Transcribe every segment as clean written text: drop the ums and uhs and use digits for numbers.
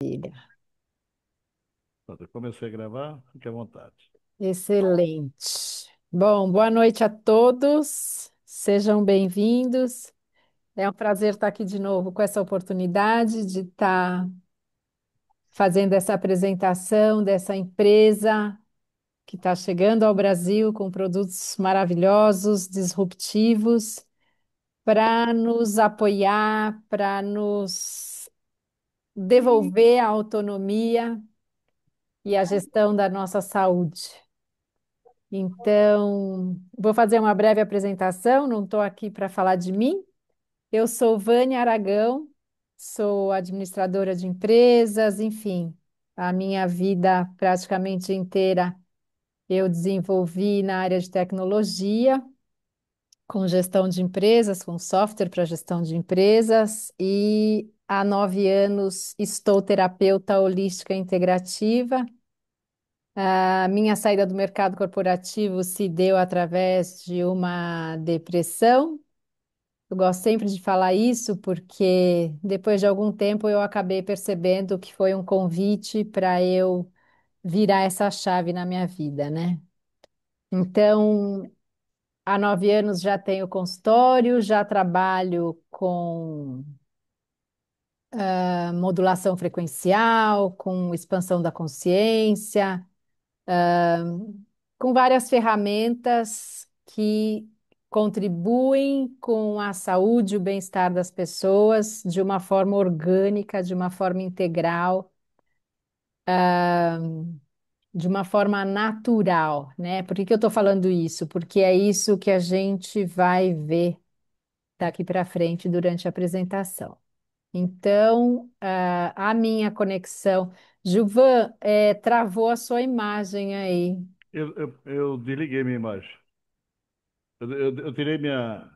Filha. Pronto, eu comecei a gravar, fique à vontade. Excelente. Bom, boa noite a todos. Sejam bem-vindos. É um prazer estar aqui de novo com essa oportunidade de estar fazendo essa apresentação dessa empresa que está chegando ao Brasil com produtos maravilhosos, disruptivos, para nos apoiar, para nos devolver a autonomia e a gestão da nossa saúde. Então, vou fazer uma breve apresentação, não estou aqui para falar de mim. Eu sou Vânia Aragão, sou administradora de empresas, enfim, a minha vida praticamente inteira eu desenvolvi na área de tecnologia, com gestão de empresas, com software para gestão de empresas, e há 9 anos estou terapeuta holística integrativa. A minha saída do mercado corporativo se deu através de uma depressão. Eu gosto sempre de falar isso porque depois de algum tempo eu acabei percebendo que foi um convite para eu virar essa chave na minha vida, né? Então, há 9 anos já tenho consultório, já trabalho com modulação frequencial, com expansão da consciência, com várias ferramentas que contribuem com a saúde e o bem-estar das pessoas de uma forma orgânica, de uma forma integral, de uma forma natural, né? Por que que eu estou falando isso? Porque é isso que a gente vai ver daqui para frente durante a apresentação. Então, a minha conexão. Gilvan, travou a sua imagem aí. Eu desliguei minha imagem. Eu tirei minha.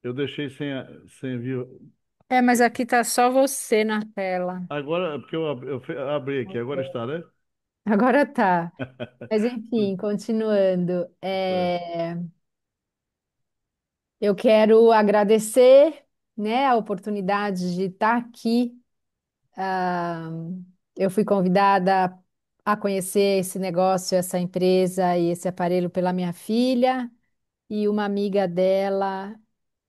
Eu deixei sem view. Mas aqui tá só você na tela. Agora, porque abri aqui, agora está, né? Agora tá. Mas enfim, continuando. Tá. Eu quero agradecer, né, a oportunidade de estar aqui. Ah, eu fui convidada a conhecer esse negócio, essa empresa e esse aparelho pela minha filha, e uma amiga dela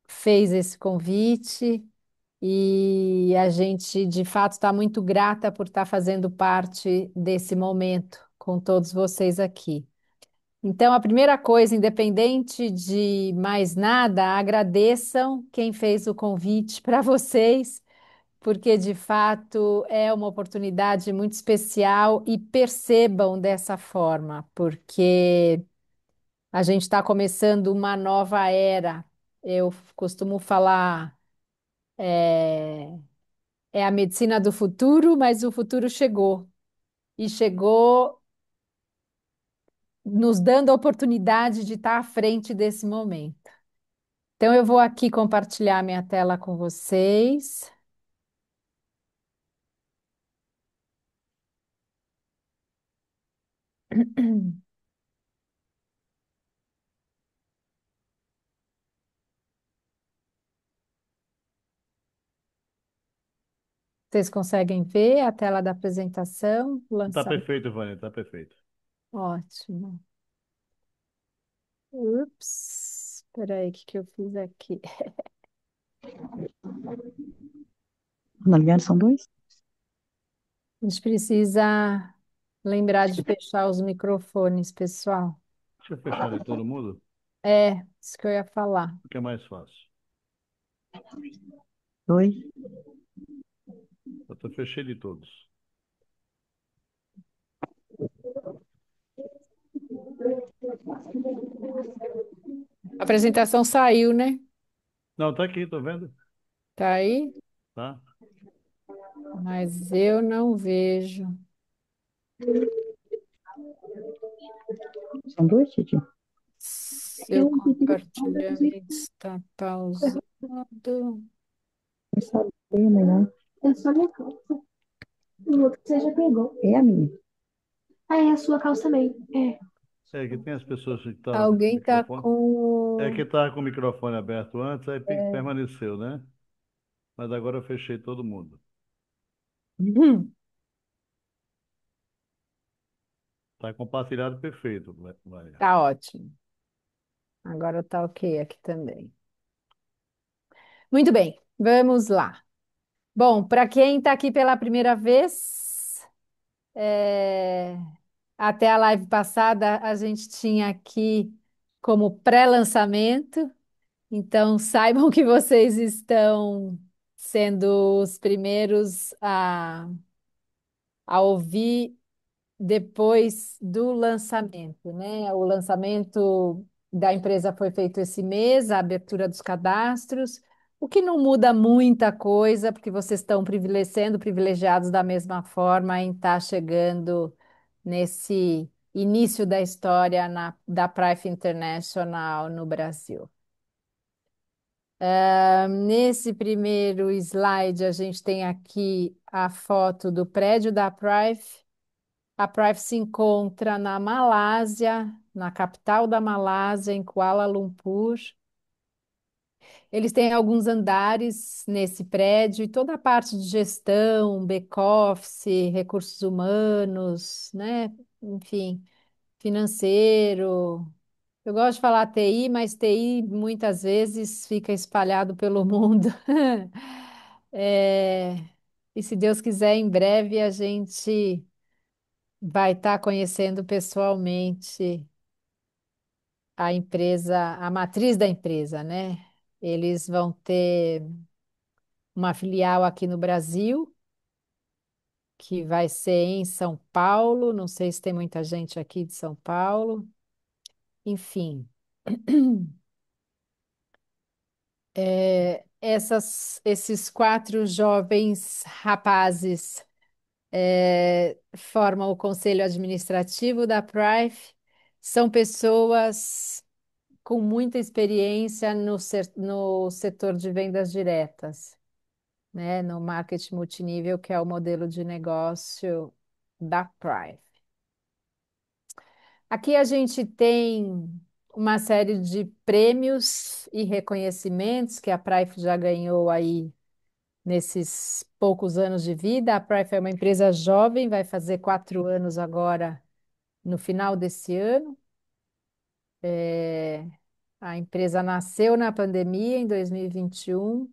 fez esse convite. E a gente, de fato, está muito grata por estar fazendo parte desse momento com todos vocês aqui. Então, a primeira coisa, independente de mais nada, agradeçam quem fez o convite para vocês, porque de fato é uma oportunidade muito especial e percebam dessa forma, porque a gente está começando uma nova era. Eu costumo falar. é, É a medicina do futuro, mas o futuro chegou. E chegou nos dando a oportunidade de estar à frente desse momento. Então, eu vou aqui compartilhar minha tela com vocês. Vocês conseguem ver a tela da apresentação? Tá Lançamento. perfeito, Vânia, tá perfeito. Ótimo. Ups, espera aí, o que que eu fiz aqui? Na Liane são dois? A gente precisa lembrar de fechar os microfones, pessoal. Deixa eu fechar de todo mundo, É, isso que eu ia falar. fica mais fácil. Dois. Eu fechei de todos. A apresentação saiu, né? Não, tá aqui, tô vendo. Tá aí? Tá? Mas eu não vejo. São dois, Titi? Seu compartilhamento está pausado. Não sabe amanhã. É só minha calça. O outro que você já pegou. É a minha. Ah, é a sua calça também. É. É que tem as pessoas que estavam com o Alguém está microfone. com É que o... estava com o microfone aberto antes, aí é, permaneceu, né? Mas agora eu fechei todo mundo. Uhum. Tá compartilhado perfeito, Maria. Tá ótimo. Agora tá ok aqui também. Muito bem, vamos lá. Bom, para quem está aqui pela primeira vez, é, até a live passada a gente tinha aqui como pré-lançamento, então saibam que vocês estão sendo os primeiros a ouvir depois do lançamento, né? O lançamento da empresa foi feito esse mês, a abertura dos cadastros, o que não muda muita coisa, porque vocês estão sendo privilegiados da mesma forma em estar chegando nesse início da história da Prife International no Brasil. Nesse primeiro slide, a gente tem aqui a foto do prédio da Prife. A Prive se encontra na Malásia, na capital da Malásia, em Kuala Lumpur. Eles têm alguns andares nesse prédio e toda a parte de gestão, back-office, recursos humanos, né? Enfim, financeiro. Eu gosto de falar TI, mas TI muitas vezes fica espalhado pelo mundo. É, e se Deus quiser, em breve a gente vai estar conhecendo pessoalmente a empresa, a matriz da empresa, né? Eles vão ter uma filial aqui no Brasil, que vai ser em São Paulo. Não sei se tem muita gente aqui de São Paulo. Enfim, esses quatro jovens rapazes formam o conselho administrativo da Prife. São pessoas com muita experiência no setor de vendas diretas, né? No marketing multinível, que é o modelo de negócio da Prive. Aqui a gente tem uma série de prêmios e reconhecimentos que a Prive já ganhou aí nesses poucos anos de vida. A Prive é uma empresa jovem, vai fazer 4 anos agora no final desse ano. É, A empresa nasceu na pandemia em 2021,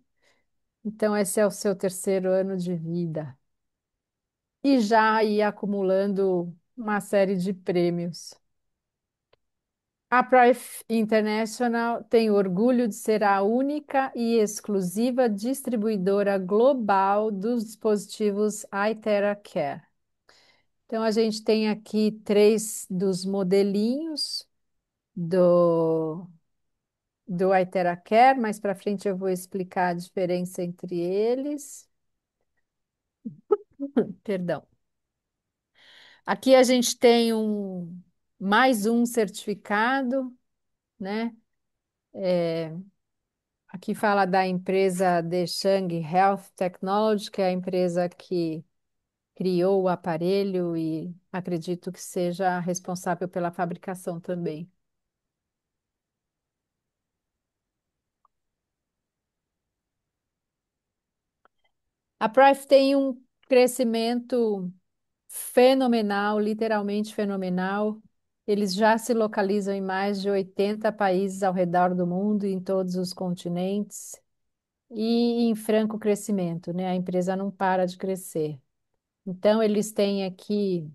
então esse é o seu terceiro ano de vida. E já ia acumulando uma série de prêmios. A Price International tem orgulho de ser a única e exclusiva distribuidora global dos dispositivos iTera Care. Então, a gente tem aqui três dos modelinhos do do Itera mais para frente eu vou explicar a diferença entre eles. Perdão. Aqui a gente tem mais um certificado, né? Aqui fala da empresa Deshang Health Technology, que é a empresa que criou o aparelho e acredito que seja responsável pela fabricação também. A Price tem um crescimento fenomenal, literalmente fenomenal. Eles já se localizam em mais de 80 países ao redor do mundo, em todos os continentes, e em franco crescimento, né? A empresa não para de crescer. Então, eles têm aqui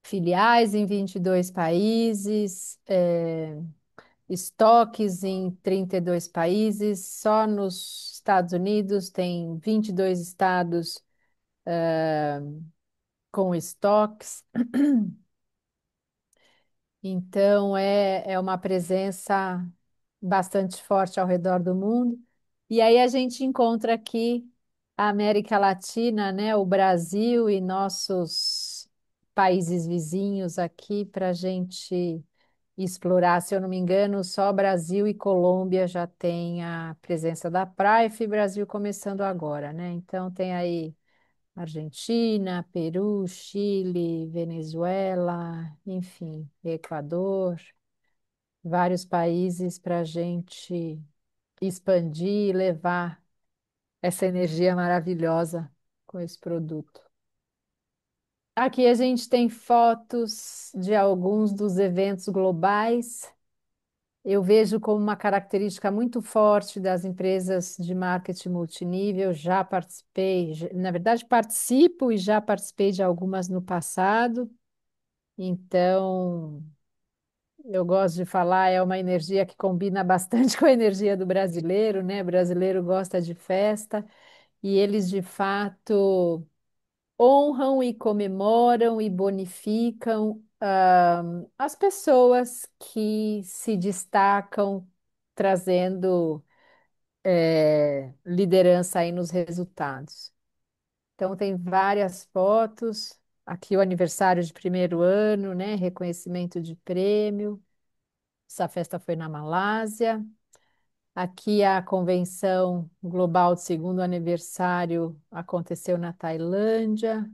filiais em 22 países, estoques em 32 países, só nos Estados Unidos tem 22 estados com estoques. Então, é uma presença bastante forte ao redor do mundo. E aí a gente encontra aqui a América Latina, né, o Brasil e nossos países vizinhos aqui para a gente explorar. Se eu não me engano, só Brasil e Colômbia já tem a presença da Prife, e Brasil começando agora, né? Então tem aí Argentina, Peru, Chile, Venezuela, enfim, Equador, vários países para a gente expandir e levar essa energia maravilhosa com esse produto. Aqui a gente tem fotos de alguns dos eventos globais. Eu vejo como uma característica muito forte das empresas de marketing multinível. Já participei, na verdade, participo e já participei de algumas no passado. Então, eu gosto de falar, é uma energia que combina bastante com a energia do brasileiro, né? O brasileiro gosta de festa e eles, de fato, honram e comemoram e bonificam as pessoas que se destacam, trazendo liderança aí nos resultados. Então, tem várias fotos. Aqui o aniversário de primeiro ano, né? Reconhecimento de prêmio. Essa festa foi na Malásia. Aqui a convenção global de segundo aniversário aconteceu na Tailândia.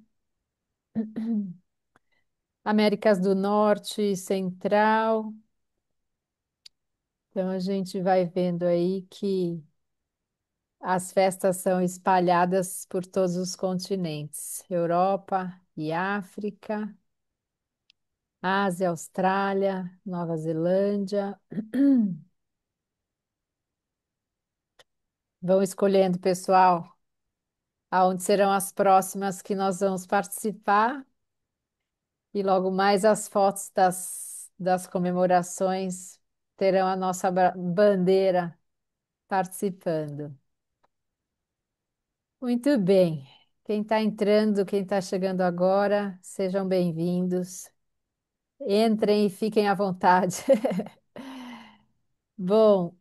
Américas do Norte e Central. Então a gente vai vendo aí que as festas são espalhadas por todos os continentes, Europa e África, Ásia, Austrália, Nova Zelândia. Vão escolhendo, pessoal, aonde serão as próximas que nós vamos participar e logo mais as fotos das comemorações terão a nossa bandeira participando. Muito bem. Quem está entrando, quem está chegando agora, sejam bem-vindos. Entrem e fiquem à vontade. Bom,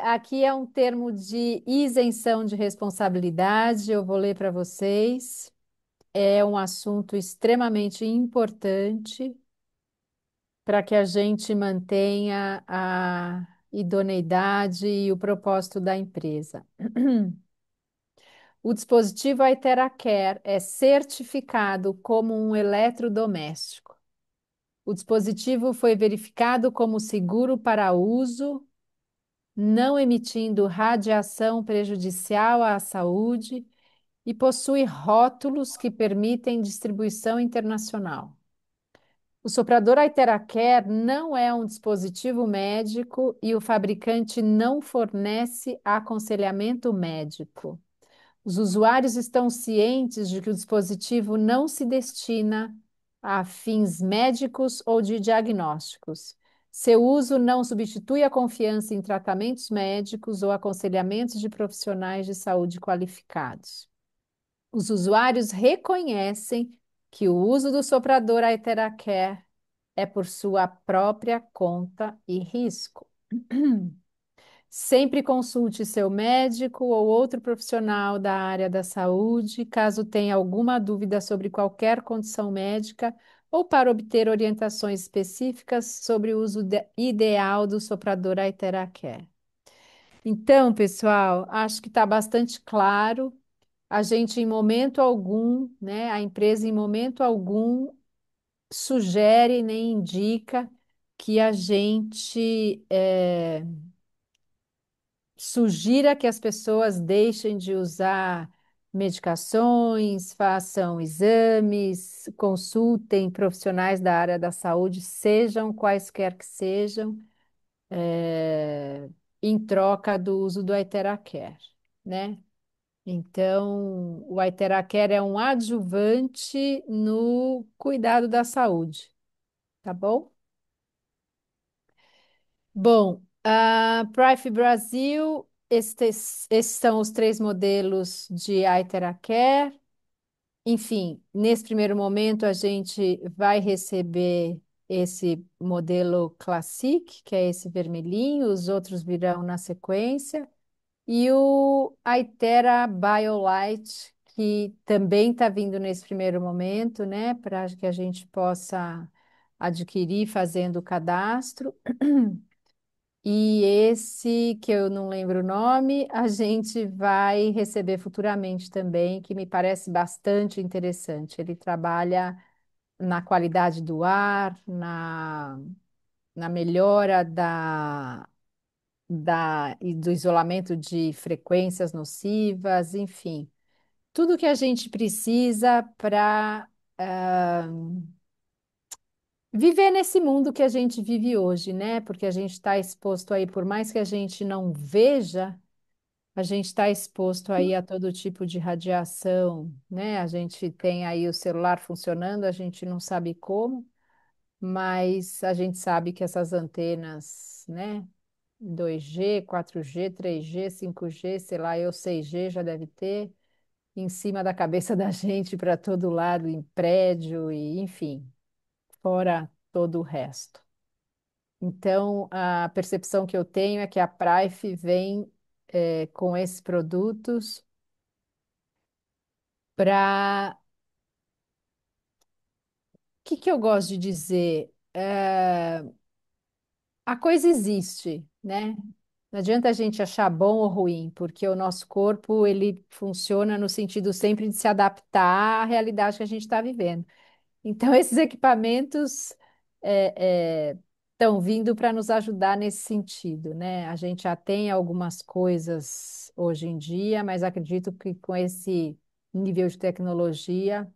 aqui é um termo de isenção de responsabilidade, eu vou ler para vocês. É um assunto extremamente importante para que a gente mantenha a idoneidade e o propósito da empresa. O dispositivo Iteracare é certificado como um eletrodoméstico. O dispositivo foi verificado como seguro para uso, não emitindo radiação prejudicial à saúde e possui rótulos que permitem distribuição internacional. O soprador Iteracare não é um dispositivo médico e o fabricante não fornece aconselhamento médico. Os usuários estão cientes de que o dispositivo não se destina a fins médicos ou de diagnósticos. Seu uso não substitui a confiança em tratamentos médicos ou aconselhamentos de profissionais de saúde qualificados. Os usuários reconhecem que o uso do soprador Iteracare é por sua própria conta e risco. Sempre consulte seu médico ou outro profissional da área da saúde, caso tenha alguma dúvida sobre qualquer condição médica ou para obter orientações específicas sobre o uso ideal do soprador Iteracare. Então, pessoal, acho que está bastante claro. A gente, em momento algum, né, a empresa, em momento algum, sugere nem indica que a gente sugira que as pessoas deixem de usar medicações, façam exames, consultem profissionais da área da saúde, sejam quaisquer que sejam, eh, em troca do uso do Iteracare, né? Então, o Iteracare é um adjuvante no cuidado da saúde, tá bom? Bom, a Prife Brasil, esses são os três modelos de Iteracare. Enfim, nesse primeiro momento, a gente vai receber esse modelo Classic, que é esse vermelhinho, os outros virão na sequência, e o Itera BioLite, que também está vindo nesse primeiro momento, né, para que a gente possa adquirir fazendo o cadastro. E esse, que eu não lembro o nome, a gente vai receber futuramente também, que me parece bastante interessante. Ele trabalha na qualidade do ar, na melhora e do isolamento de frequências nocivas, enfim. tudo que a gente precisa para viver nesse mundo que a gente vive hoje, né? Porque a gente está exposto aí, por mais que a gente não veja, a gente está exposto aí a todo tipo de radiação, né? A gente tem aí o celular funcionando, a gente não sabe como, mas a gente sabe que essas antenas, né? 2G, 4G, 3G, 5G, sei lá, eu 6G já deve ter, em cima da cabeça da gente para todo lado, em prédio e enfim, fora todo o resto. Então, a percepção que eu tenho é que a Price vem com esses produtos para. O que que eu gosto de dizer? A coisa existe, né? Não adianta a gente achar bom ou ruim, porque o nosso corpo ele funciona no sentido sempre de se adaptar à realidade que a gente está vivendo. Então, esses equipamentos estão vindo para nos ajudar nesse sentido, né? A gente já tem algumas coisas hoje em dia, mas acredito que com esse nível de tecnologia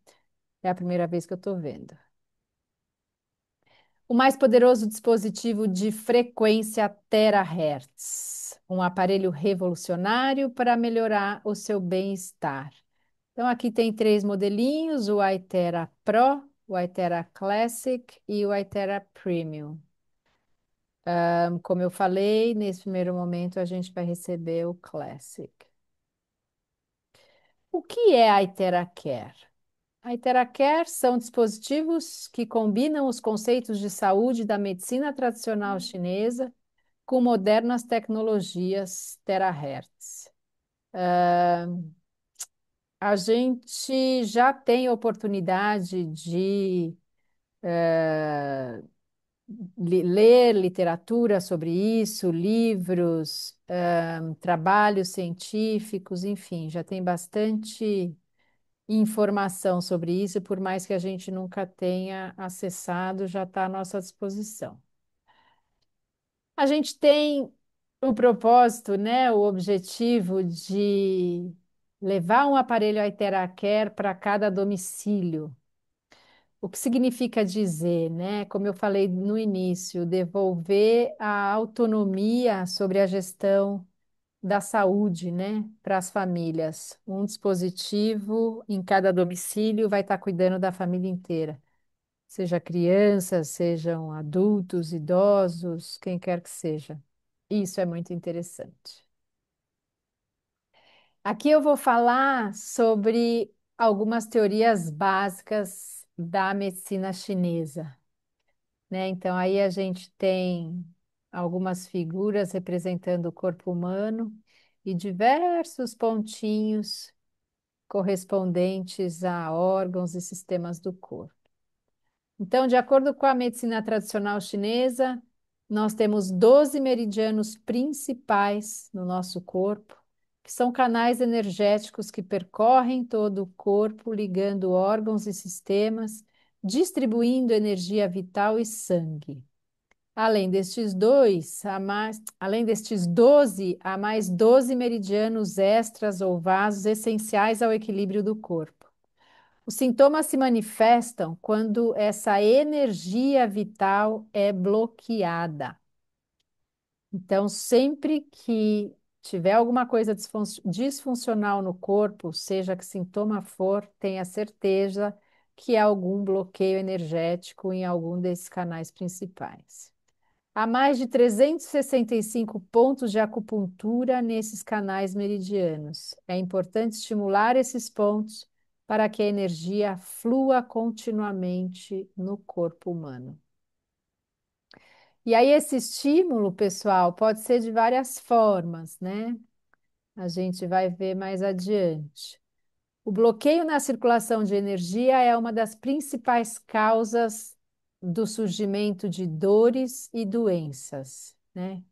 é a primeira vez que eu estou vendo. O mais poderoso dispositivo de frequência terahertz, um aparelho revolucionário para melhorar o seu bem-estar. Então, aqui tem três modelinhos: o iTera Pro, o iTera Classic e o iTera Premium. Como eu falei, nesse primeiro momento a gente vai receber o Classic. O que é a iTera Care? A iTera Care são dispositivos que combinam os conceitos de saúde da medicina tradicional chinesa com modernas tecnologias terahertz. A gente já tem oportunidade de ler literatura sobre isso, livros, trabalhos científicos, enfim, já tem bastante informação sobre isso, por mais que a gente nunca tenha acessado, já está à nossa disposição. A gente tem o propósito, né, o objetivo de levar um aparelho Care para cada domicílio. O que significa dizer, né? Como eu falei no início, devolver a autonomia sobre a gestão da saúde, né, para as famílias. Um dispositivo em cada domicílio vai estar cuidando da família inteira, seja crianças, sejam adultos, idosos, quem quer que seja. Isso é muito interessante. Aqui eu vou falar sobre algumas teorias básicas da medicina chinesa, né? Então, aí a gente tem algumas figuras representando o corpo humano e diversos pontinhos correspondentes a órgãos e sistemas do corpo. Então, de acordo com a medicina tradicional chinesa, nós temos 12 meridianos principais no nosso corpo, que são canais energéticos que percorrem todo o corpo, ligando órgãos e sistemas, distribuindo energia vital e sangue. Além destes 12, há mais 12 meridianos extras ou vasos essenciais ao equilíbrio do corpo. Os sintomas se manifestam quando essa energia vital é bloqueada. Então, sempre que tiver alguma coisa disfuncional no corpo, seja que sintoma for, tenha certeza que há algum bloqueio energético em algum desses canais principais. Há mais de 365 pontos de acupuntura nesses canais meridianos. É importante estimular esses pontos para que a energia flua continuamente no corpo humano. E aí, esse estímulo, pessoal, pode ser de várias formas, né? A gente vai ver mais adiante. O bloqueio na circulação de energia é uma das principais causas do surgimento de dores e doenças, né?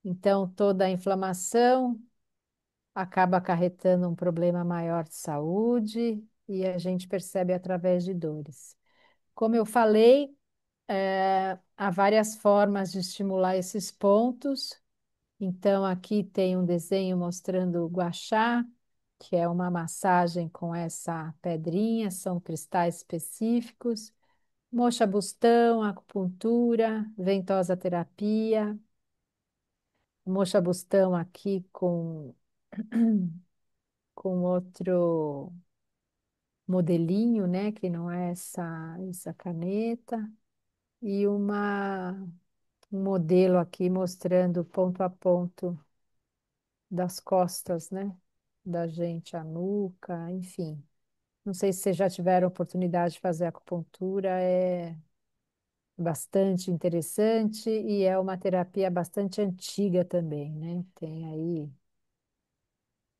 Então, toda a inflamação acaba acarretando um problema maior de saúde e a gente percebe através de dores. Como eu falei, há várias formas de estimular esses pontos. Então, aqui tem um desenho mostrando o gua sha. que é uma massagem com essa pedrinha, são cristais específicos. Moxa bustão, acupuntura, ventosa terapia. Moxa bustão aqui com outro modelinho, né, que não é essa caneta, e um modelo aqui mostrando ponto a ponto das costas, né, da gente, a nuca, enfim. Não sei se vocês já tiveram oportunidade de fazer acupuntura, é bastante interessante e é uma terapia bastante antiga também, né? Tem aí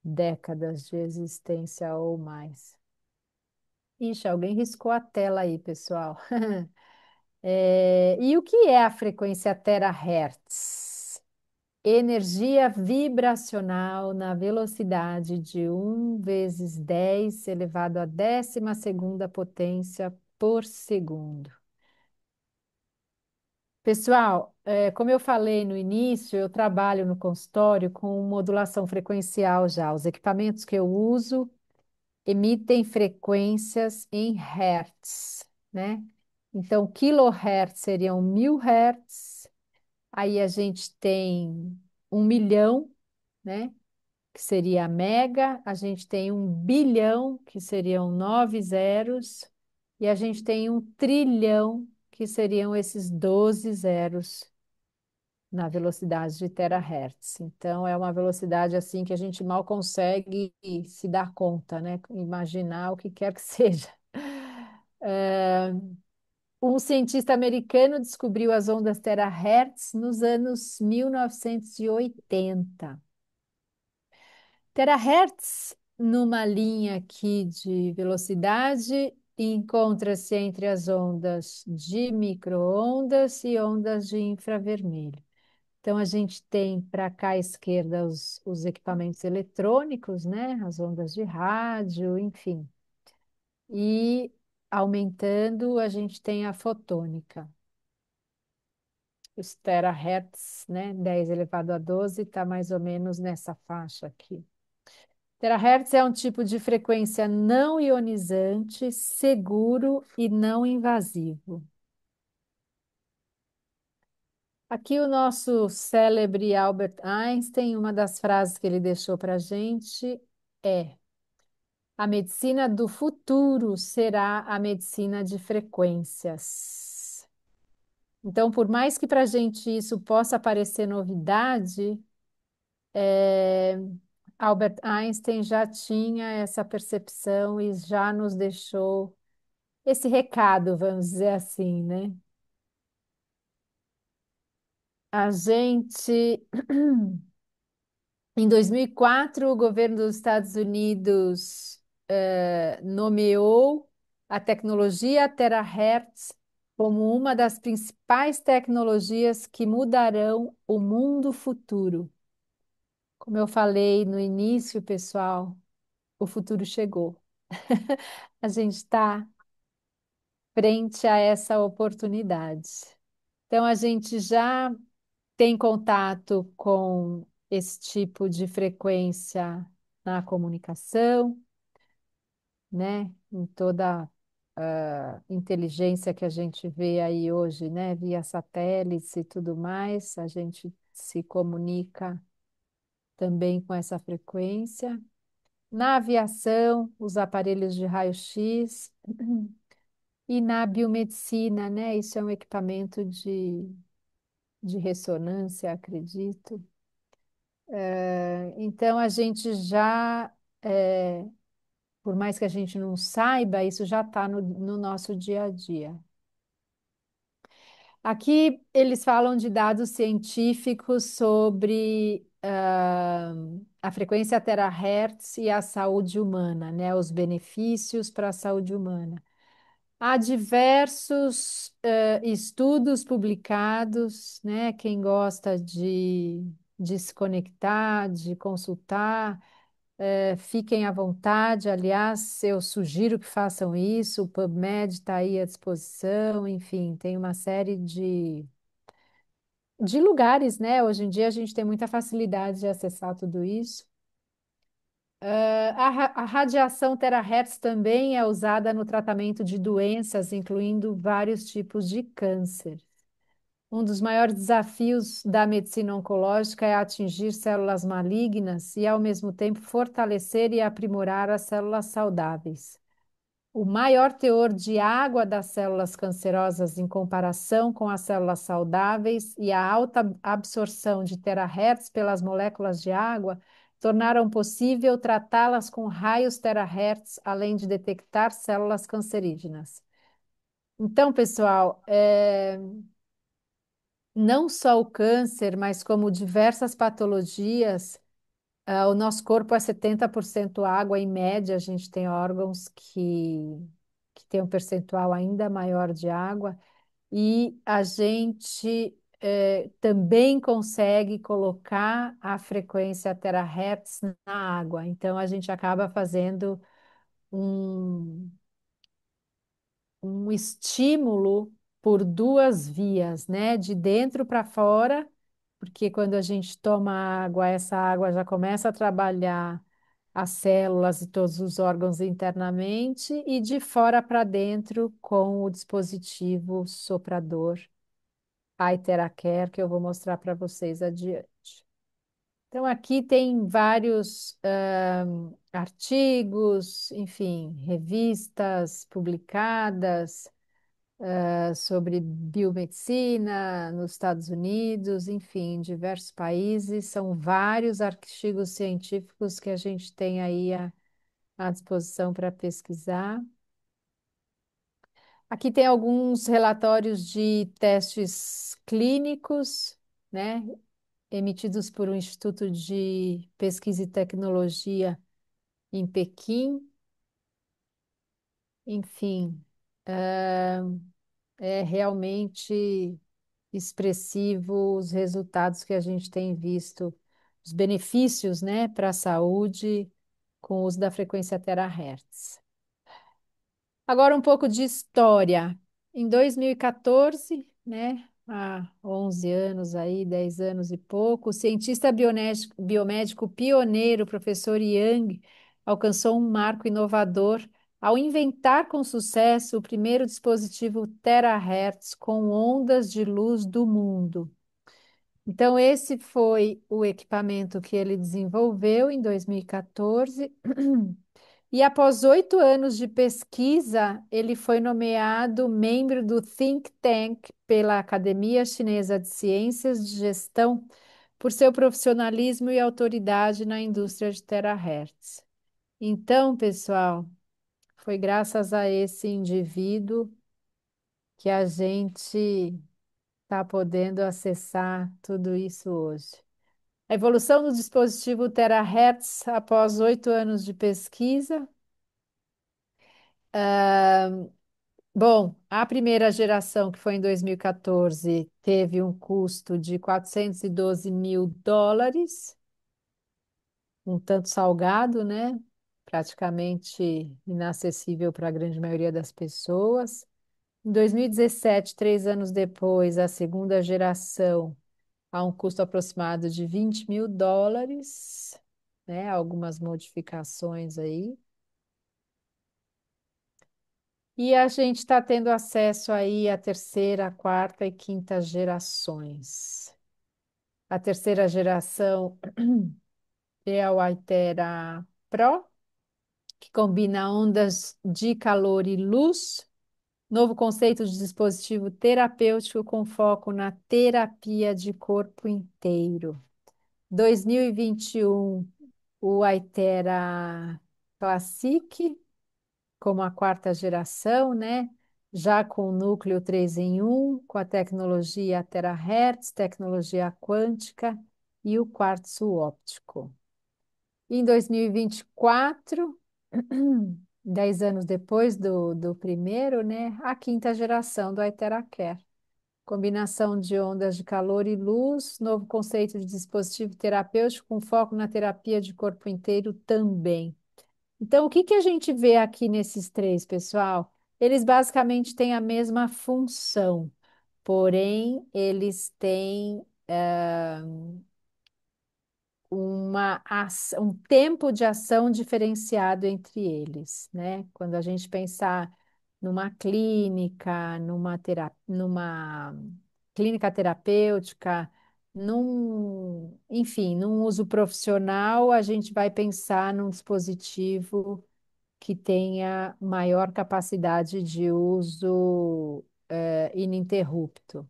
décadas de existência ou mais. Ixi, alguém riscou a tela aí, pessoal. E o que é a frequência terahertz? Energia vibracional na velocidade de 1 × 10⁻² potência por segundo. Pessoal, como eu falei no início, eu trabalho no consultório com modulação frequencial já. Os equipamentos que eu uso emitem frequências em hertz, né? Então, kilohertz seriam 1000 hertz. Aí a gente tem 1 milhão, né? Que seria mega. A gente tem 1 bilhão, que seriam 9 zeros. E a gente tem 1 trilhão, que seriam esses 12 zeros na velocidade de terahertz. Então, é uma velocidade assim que a gente mal consegue se dar conta, né? Imaginar o que quer que seja. É, um cientista americano descobriu as ondas terahertz nos anos 1980. Terahertz, numa linha aqui de velocidade, encontra-se entre as ondas de micro-ondas e ondas de infravermelho. Então, a gente tem para cá à esquerda os equipamentos eletrônicos, né? As ondas de rádio, enfim. E aumentando, a gente tem a fotônica. Os terahertz, né? 10⁻²² está mais ou menos nessa faixa aqui. Terahertz é um tipo de frequência não ionizante, seguro e não invasivo. Aqui o nosso célebre Albert Einstein, uma das frases que ele deixou para a gente é: a medicina do futuro será a medicina de frequências. Então, por mais que para a gente isso possa parecer novidade, Albert Einstein já tinha essa percepção e já nos deixou esse recado, vamos dizer assim, né? A gente Em 2004, o governo dos Estados Unidos nomeou a tecnologia terahertz como uma das principais tecnologias que mudarão o mundo futuro. Como eu falei no início, pessoal, o futuro chegou. A gente está frente a essa oportunidade. Então, a gente já tem contato com esse tipo de frequência na comunicação, né? Em toda a inteligência que a gente vê aí hoje, né? Via satélites e tudo mais, a gente se comunica também com essa frequência. Na aviação, os aparelhos de raio-x e na biomedicina, né? Isso é um equipamento de ressonância, acredito. Então, a gente já, por mais que a gente não saiba, isso já está no nosso dia a dia. Aqui eles falam de dados científicos sobre a frequência terahertz e a saúde humana, né? Os benefícios para a saúde humana. Há diversos estudos publicados, né? Quem gosta de se conectar, de consultar, fiquem à vontade. Aliás, eu sugiro que façam isso. O PubMed está aí à disposição. Enfim, tem uma série de lugares, né? Hoje em dia a gente tem muita facilidade de acessar tudo isso. A radiação terahertz também é usada no tratamento de doenças, incluindo vários tipos de câncer. Um dos maiores desafios da medicina oncológica é atingir células malignas e, ao mesmo tempo, fortalecer e aprimorar as células saudáveis. O maior teor de água das células cancerosas em comparação com as células saudáveis e a alta absorção de terahertz pelas moléculas de água tornaram possível tratá-las com raios terahertz, além de detectar células cancerígenas. Então, pessoal, não só o câncer, mas como diversas patologias, o nosso corpo é 70% água, em média, a gente tem órgãos que têm um percentual ainda maior de água, e a gente também consegue colocar a frequência terahertz na água. Então, a gente acaba fazendo um um estímulo por duas vias, né? De dentro para fora, porque quando a gente toma água, essa água já começa a trabalhar as células e todos os órgãos internamente, e de fora para dentro com o dispositivo soprador iTeracare, que eu vou mostrar para vocês adiante. Então, aqui tem vários artigos, enfim, revistas publicadas sobre biomedicina nos Estados Unidos, enfim, em diversos países. São vários artigos científicos que a gente tem aí à disposição para pesquisar. Aqui tem alguns relatórios de testes clínicos, né, emitidos por um Instituto de Pesquisa e Tecnologia em Pequim. Enfim, é realmente expressivo os resultados que a gente tem visto, os benefícios, né, para a saúde com o uso da frequência terahertz. Agora um pouco de história. Em 2014, né, há 11 anos aí, 10 anos e pouco, o cientista biomédico pioneiro, professor Yang, alcançou um marco inovador ao inventar com sucesso o primeiro dispositivo terahertz com ondas de luz do mundo. Então, esse foi o equipamento que ele desenvolveu em 2014. E após 8 anos de pesquisa, ele foi nomeado membro do think tank pela Academia Chinesa de Ciências de Gestão por seu profissionalismo e autoridade na indústria de terahertz. Então, pessoal, foi graças a esse indivíduo que a gente está podendo acessar tudo isso hoje. A evolução do dispositivo terahertz após 8 anos de pesquisa. Bom, a primeira geração, que foi em 2014, teve um custo de US$ 412 mil, um tanto salgado, né? Praticamente inacessível para a grande maioria das pessoas. Em 2017, 3 anos depois, a segunda geração, a um custo aproximado de US$ 20 mil, né? Algumas modificações aí. E a gente está tendo acesso aí à terceira, quarta e quinta gerações. A terceira geração é o Itera Pro, que combina ondas de calor e luz, novo conceito de dispositivo terapêutico com foco na terapia de corpo inteiro. 2021, o Itera Classic, como a quarta geração, né? Já com o núcleo 3 em 1, com a tecnologia terahertz, tecnologia quântica e o quartzo óptico. Em 2024, 10 anos depois do primeiro, né? A quinta geração do Iteracare. Combinação de ondas de calor e luz, novo conceito de dispositivo terapêutico com foco na terapia de corpo inteiro também. Então, o que que a gente vê aqui nesses três, pessoal? Eles basicamente têm a mesma função, porém, eles têm um tempo de ação diferenciado entre eles, né? Quando a gente pensar numa clínica, numa clínica terapêutica, enfim, num uso profissional, a gente vai pensar num dispositivo que tenha maior capacidade de uso, ininterrupto.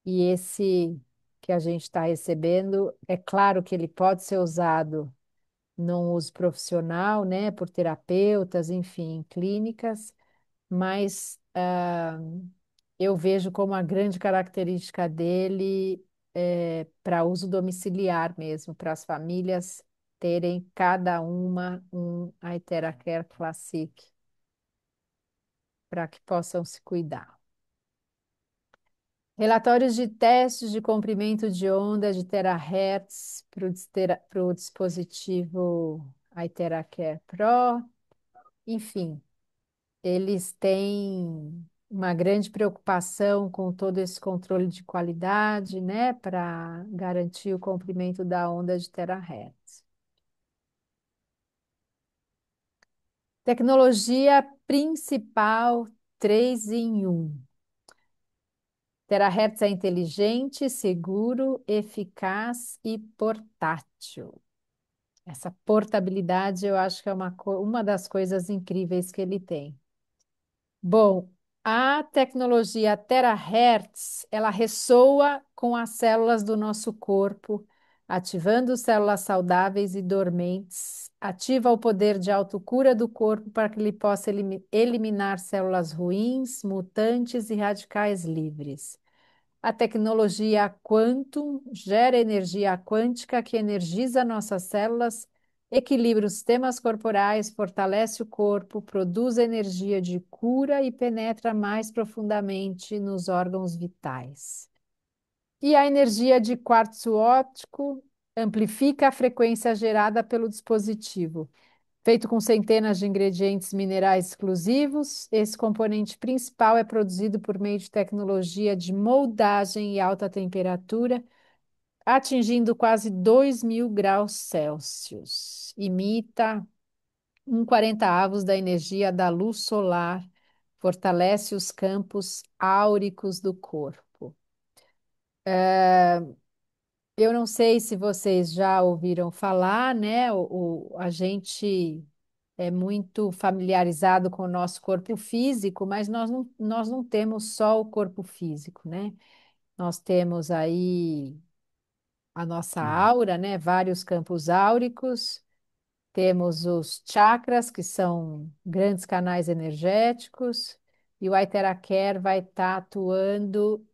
E esse que a gente está recebendo, é claro que ele pode ser usado num uso profissional, né, por terapeutas, enfim, em clínicas, mas eu vejo como a grande característica dele para uso domiciliar mesmo, para as famílias terem cada uma um Aetheracare Classic, para que possam se cuidar. Relatórios de testes de comprimento de onda de terahertz para o dispositivo iTeracare Pro. Enfim, eles têm uma grande preocupação com todo esse controle de qualidade, né, para garantir o comprimento da onda de terahertz. Tecnologia principal 3 em 1. Terahertz é inteligente, seguro, eficaz e portátil. Essa portabilidade eu acho que é uma das coisas incríveis que ele tem. Bom, a tecnologia Terahertz, ela ressoa com as células do nosso corpo, ativando células saudáveis e dormentes, ativa o poder de autocura do corpo para que ele possa eliminar células ruins, mutantes e radicais livres. A tecnologia Quantum gera energia quântica que energiza nossas células, equilibra os sistemas corporais, fortalece o corpo, produz energia de cura e penetra mais profundamente nos órgãos vitais. E a energia de quartzo óptico amplifica a frequência gerada pelo dispositivo. Feito com centenas de ingredientes minerais exclusivos, esse componente principal é produzido por meio de tecnologia de moldagem e alta temperatura, atingindo quase 2.000 graus Celsius. Imita 1/40 da energia da luz solar, fortalece os campos áuricos do corpo. Eu não sei se vocês já ouviram falar, né? A gente é muito familiarizado com o nosso corpo físico, mas nós não temos só o corpo físico, né? Nós temos aí a nossa Uhum. aura, né? Vários campos áuricos, temos os chakras, que são grandes canais energéticos, e o Aiteracare vai estar atuando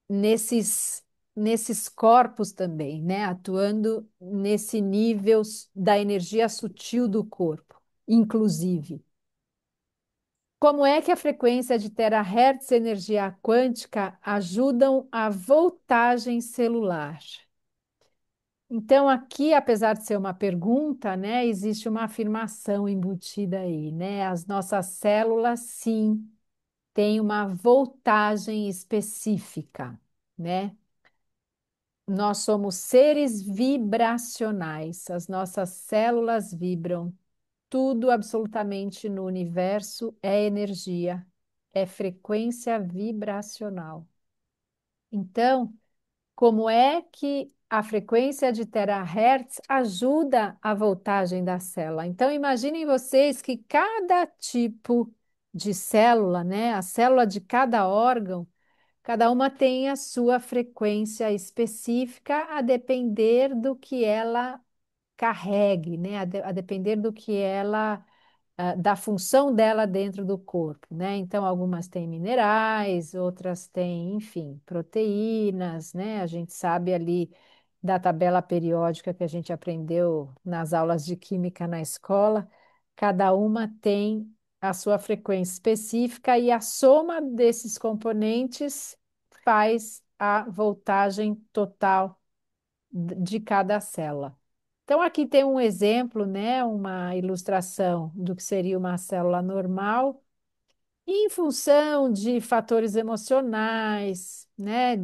nesses, nesses corpos também, né? Atuando nesse nível da energia sutil do corpo, inclusive. Como é que a frequência de terahertz e energia quântica ajudam a voltagem celular? Então, aqui, apesar de ser uma pergunta, né, existe uma afirmação embutida aí, né? As nossas células, sim, têm uma voltagem específica, né? Nós somos seres vibracionais, as nossas células vibram. Tudo absolutamente no universo é energia, é frequência vibracional. Então, como é que a frequência de terahertz ajuda a voltagem da célula? Então, imaginem vocês que cada tipo de célula, né, a célula de cada órgão, cada uma tem a sua frequência específica a depender do que ela carregue, né, a depender do que ela da função dela dentro do corpo, né? Então, algumas têm minerais, outras têm, enfim, proteínas, né? A gente sabe ali da tabela periódica que a gente aprendeu nas aulas de química na escola, cada uma tem a sua frequência específica e a soma desses componentes faz a voltagem total de cada célula. Então, aqui tem um exemplo, né, uma ilustração do que seria uma célula normal, e em função de fatores emocionais, né,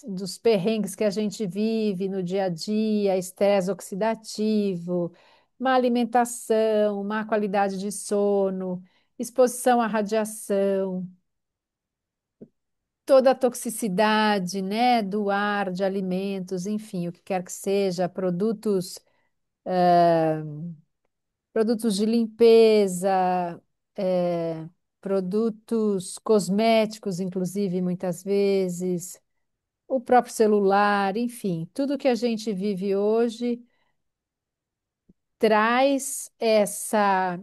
dos perrengues que a gente vive no dia a dia, estresse oxidativo, má alimentação, má qualidade de sono, exposição à radiação, toda a toxicidade, né, do ar, de alimentos, enfim, o que quer que seja, produtos de limpeza, eh, produtos cosméticos, inclusive, muitas vezes, o próprio celular, enfim, tudo que a gente vive hoje traz essa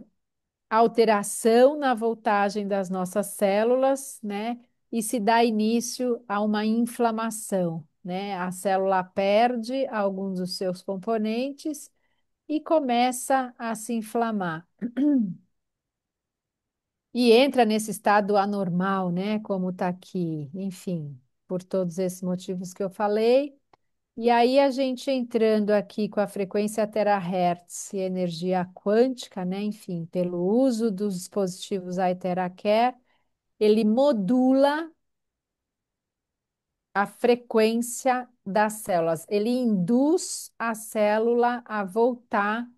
alteração na voltagem das nossas células, né? E se dá início a uma inflamação, né? A célula perde alguns dos seus componentes e começa a se inflamar. E entra nesse estado anormal, né? Como está aqui, enfim, por todos esses motivos que eu falei. E aí a gente entrando aqui com a frequência terahertz e energia quântica, né? Enfim, pelo uso dos dispositivos iTeracare, ele modula a frequência das células. Ele induz a célula a voltar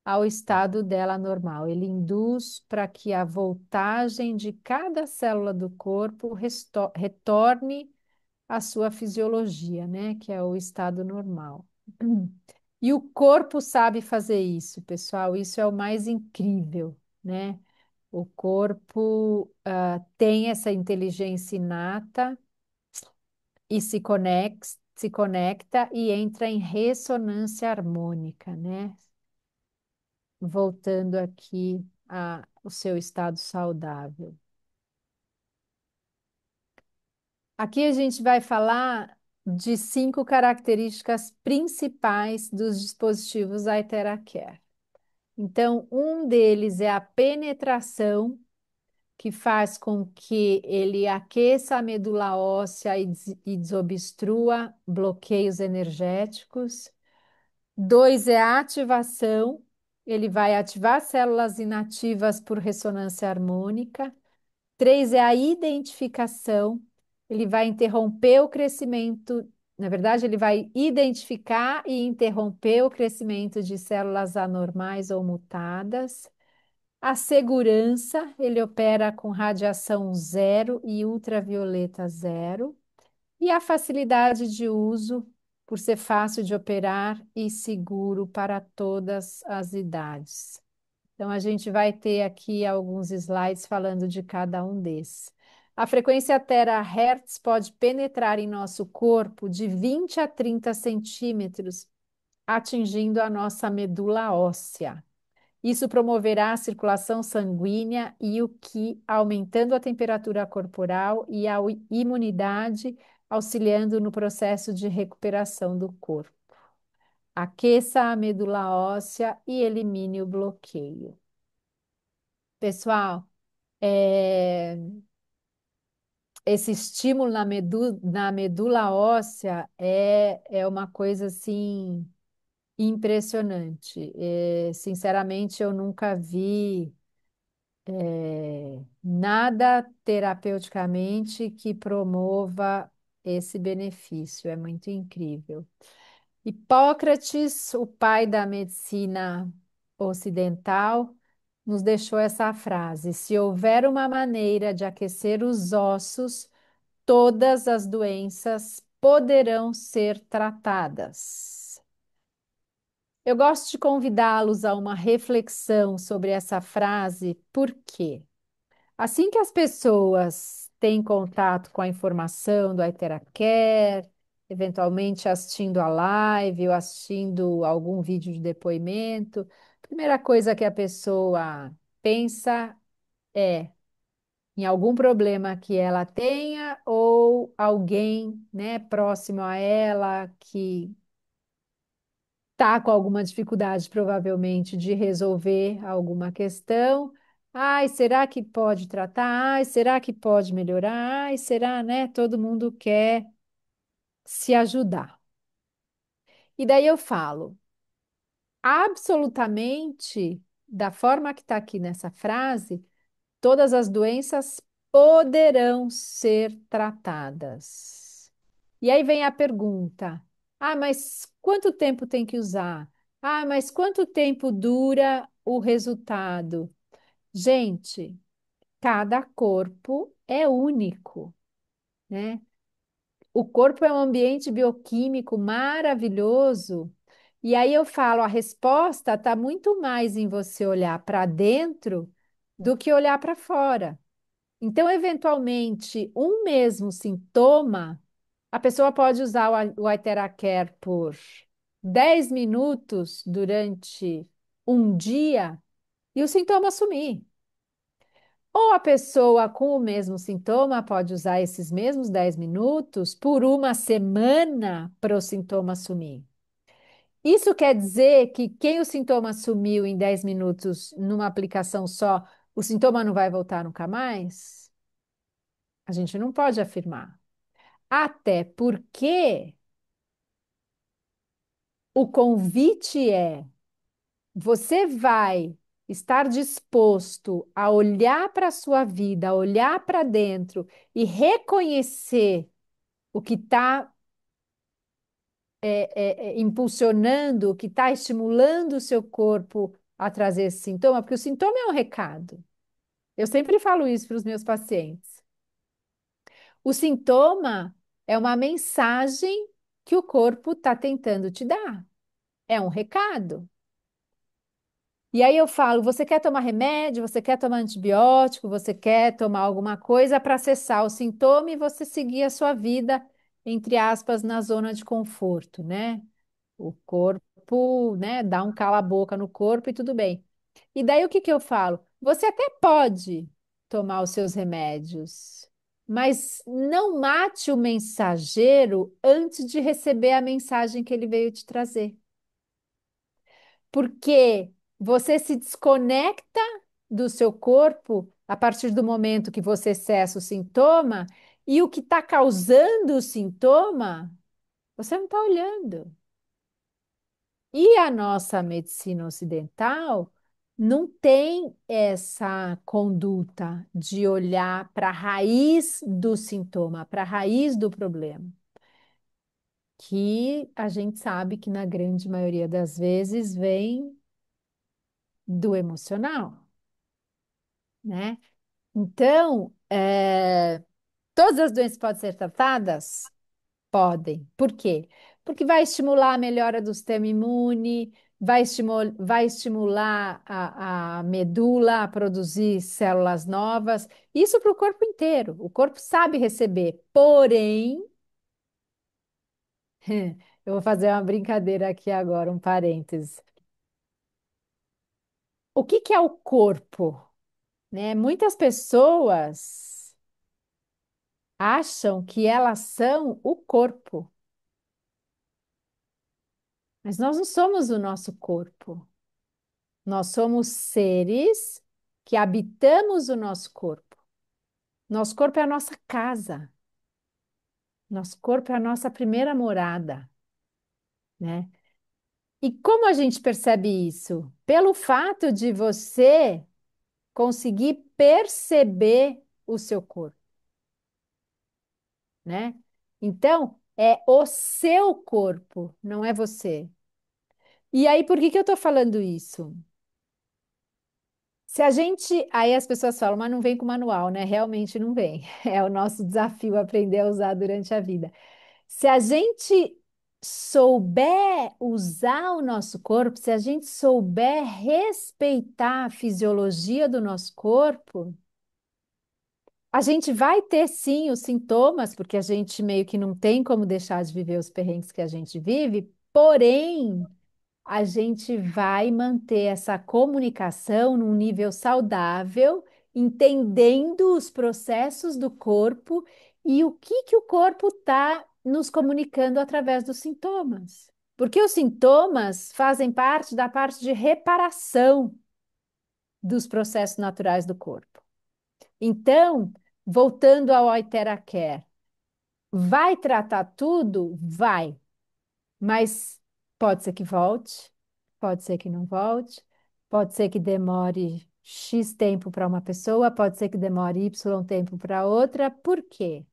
ao estado dela normal. Ele induz para que a voltagem de cada célula do corpo retorne à sua fisiologia, né? Que é o estado normal. E o corpo sabe fazer isso, pessoal. Isso é o mais incrível, né? O corpo tem essa inteligência inata e se conecta e entra em ressonância harmônica, né? Voltando aqui ao seu estado saudável. Aqui a gente vai falar de 5 características principais dos dispositivos iTeracare. Então, um deles é a penetração, que faz com que ele aqueça a medula óssea e desobstrua bloqueios energéticos. 2 é a ativação, ele vai ativar células inativas por ressonância harmônica. 3 é a identificação, ele vai interromper o crescimento, na verdade, ele vai identificar e interromper o crescimento de células anormais ou mutadas. A segurança, ele opera com radiação zero e ultravioleta zero. E a facilidade de uso, por ser fácil de operar e seguro para todas as idades. Então, a gente vai ter aqui alguns slides falando de cada um desses. A frequência terahertz pode penetrar em nosso corpo de 20 a 30 centímetros, atingindo a nossa medula óssea. Isso promoverá a circulação sanguínea e o que, aumentando a temperatura corporal e a imunidade, auxiliando no processo de recuperação do corpo. Aqueça a medula óssea e elimine o bloqueio. Pessoal, é, esse estímulo na medula óssea é uma coisa assim impressionante. Sinceramente, eu nunca vi nada terapeuticamente que promova esse benefício. É muito incrível. Hipócrates, o pai da medicina ocidental, nos deixou essa frase: se houver uma maneira de aquecer os ossos, todas as doenças poderão ser tratadas. Eu gosto de convidá-los a uma reflexão sobre essa frase, por quê? Assim que as pessoas têm contato com a informação do iTeracare, eventualmente assistindo a live ou assistindo algum vídeo de depoimento, a primeira coisa que a pessoa pensa é em algum problema que ela tenha ou alguém, né, próximo a ela que está com alguma dificuldade, provavelmente, de resolver alguma questão. Ai, será que pode tratar? Ai, será que pode melhorar? Ai, será, né? Todo mundo quer se ajudar. E daí eu falo, absolutamente, da forma que está aqui nessa frase, todas as doenças poderão ser tratadas. E aí vem a pergunta: ah, mas quanto tempo tem que usar? Ah, mas quanto tempo dura o resultado? Gente, cada corpo é único, né? O corpo é um ambiente bioquímico maravilhoso. E aí eu falo, a resposta está muito mais em você olhar para dentro do que olhar para fora. Então, eventualmente, um mesmo sintoma, a pessoa pode usar o Iteracare por 10 minutos durante um dia e o sintoma sumir. Ou a pessoa com o mesmo sintoma pode usar esses mesmos 10 minutos por uma semana para o sintoma sumir. Isso quer dizer que quem o sintoma sumiu em 10 minutos numa aplicação só, o sintoma não vai voltar nunca mais? A gente não pode afirmar. Até porque o convite é: você vai estar disposto a olhar para a sua vida, a olhar para dentro e reconhecer o que está impulsionando, o que está estimulando o seu corpo a trazer esse sintoma, porque o sintoma é um recado. Eu sempre falo isso para os meus pacientes. O sintoma é uma mensagem que o corpo está tentando te dar. É um recado. E aí eu falo: você quer tomar remédio, você quer tomar antibiótico, você quer tomar alguma coisa para cessar o sintoma e você seguir a sua vida, entre aspas, na zona de conforto, né? O corpo, né, dá um cala-boca no corpo e tudo bem. E daí o que que eu falo? Você até pode tomar os seus remédios, mas não mate o mensageiro antes de receber a mensagem que ele veio te trazer. Porque você se desconecta do seu corpo a partir do momento que você cessa o sintoma, e o que está causando o sintoma, você não está olhando. E a nossa medicina ocidental não tem essa conduta de olhar para a raiz do sintoma, para a raiz do problema, que a gente sabe que na grande maioria das vezes vem do emocional, né? Então, todas as doenças podem ser tratadas? Podem. Por quê? Porque vai estimular a melhora do sistema imune, vai estimular a medula a produzir células novas. Isso para o corpo inteiro. O corpo sabe receber. Porém, eu vou fazer uma brincadeira aqui agora, um parênteses. O que que é o corpo? Né? Muitas pessoas acham que elas são o corpo, mas nós não somos o nosso corpo. Nós somos seres que habitamos o nosso corpo. Nosso corpo é a nossa casa. Nosso corpo é a nossa primeira morada, né? E como a gente percebe isso? Pelo fato de você conseguir perceber o seu corpo, né? Então, é o seu corpo, não é você. E aí, por que que eu tô falando isso? Se a gente. Aí as pessoas falam, mas não vem com manual, né? Realmente não vem. É o nosso desafio aprender a usar durante a vida. Se a gente souber usar o nosso corpo, se a gente souber respeitar a fisiologia do nosso corpo, a gente vai ter sim os sintomas, porque a gente meio que não tem como deixar de viver os perrengues que a gente vive, porém a gente vai manter essa comunicação num nível saudável, entendendo os processos do corpo e o que que o corpo está nos comunicando através dos sintomas. Porque os sintomas fazem parte da parte de reparação dos processos naturais do corpo. Então, voltando ao Oitera Care, vai tratar tudo? Vai. Mas pode ser que volte, pode ser que não volte, pode ser que demore X tempo para uma pessoa, pode ser que demore Y tempo para outra. Por quê?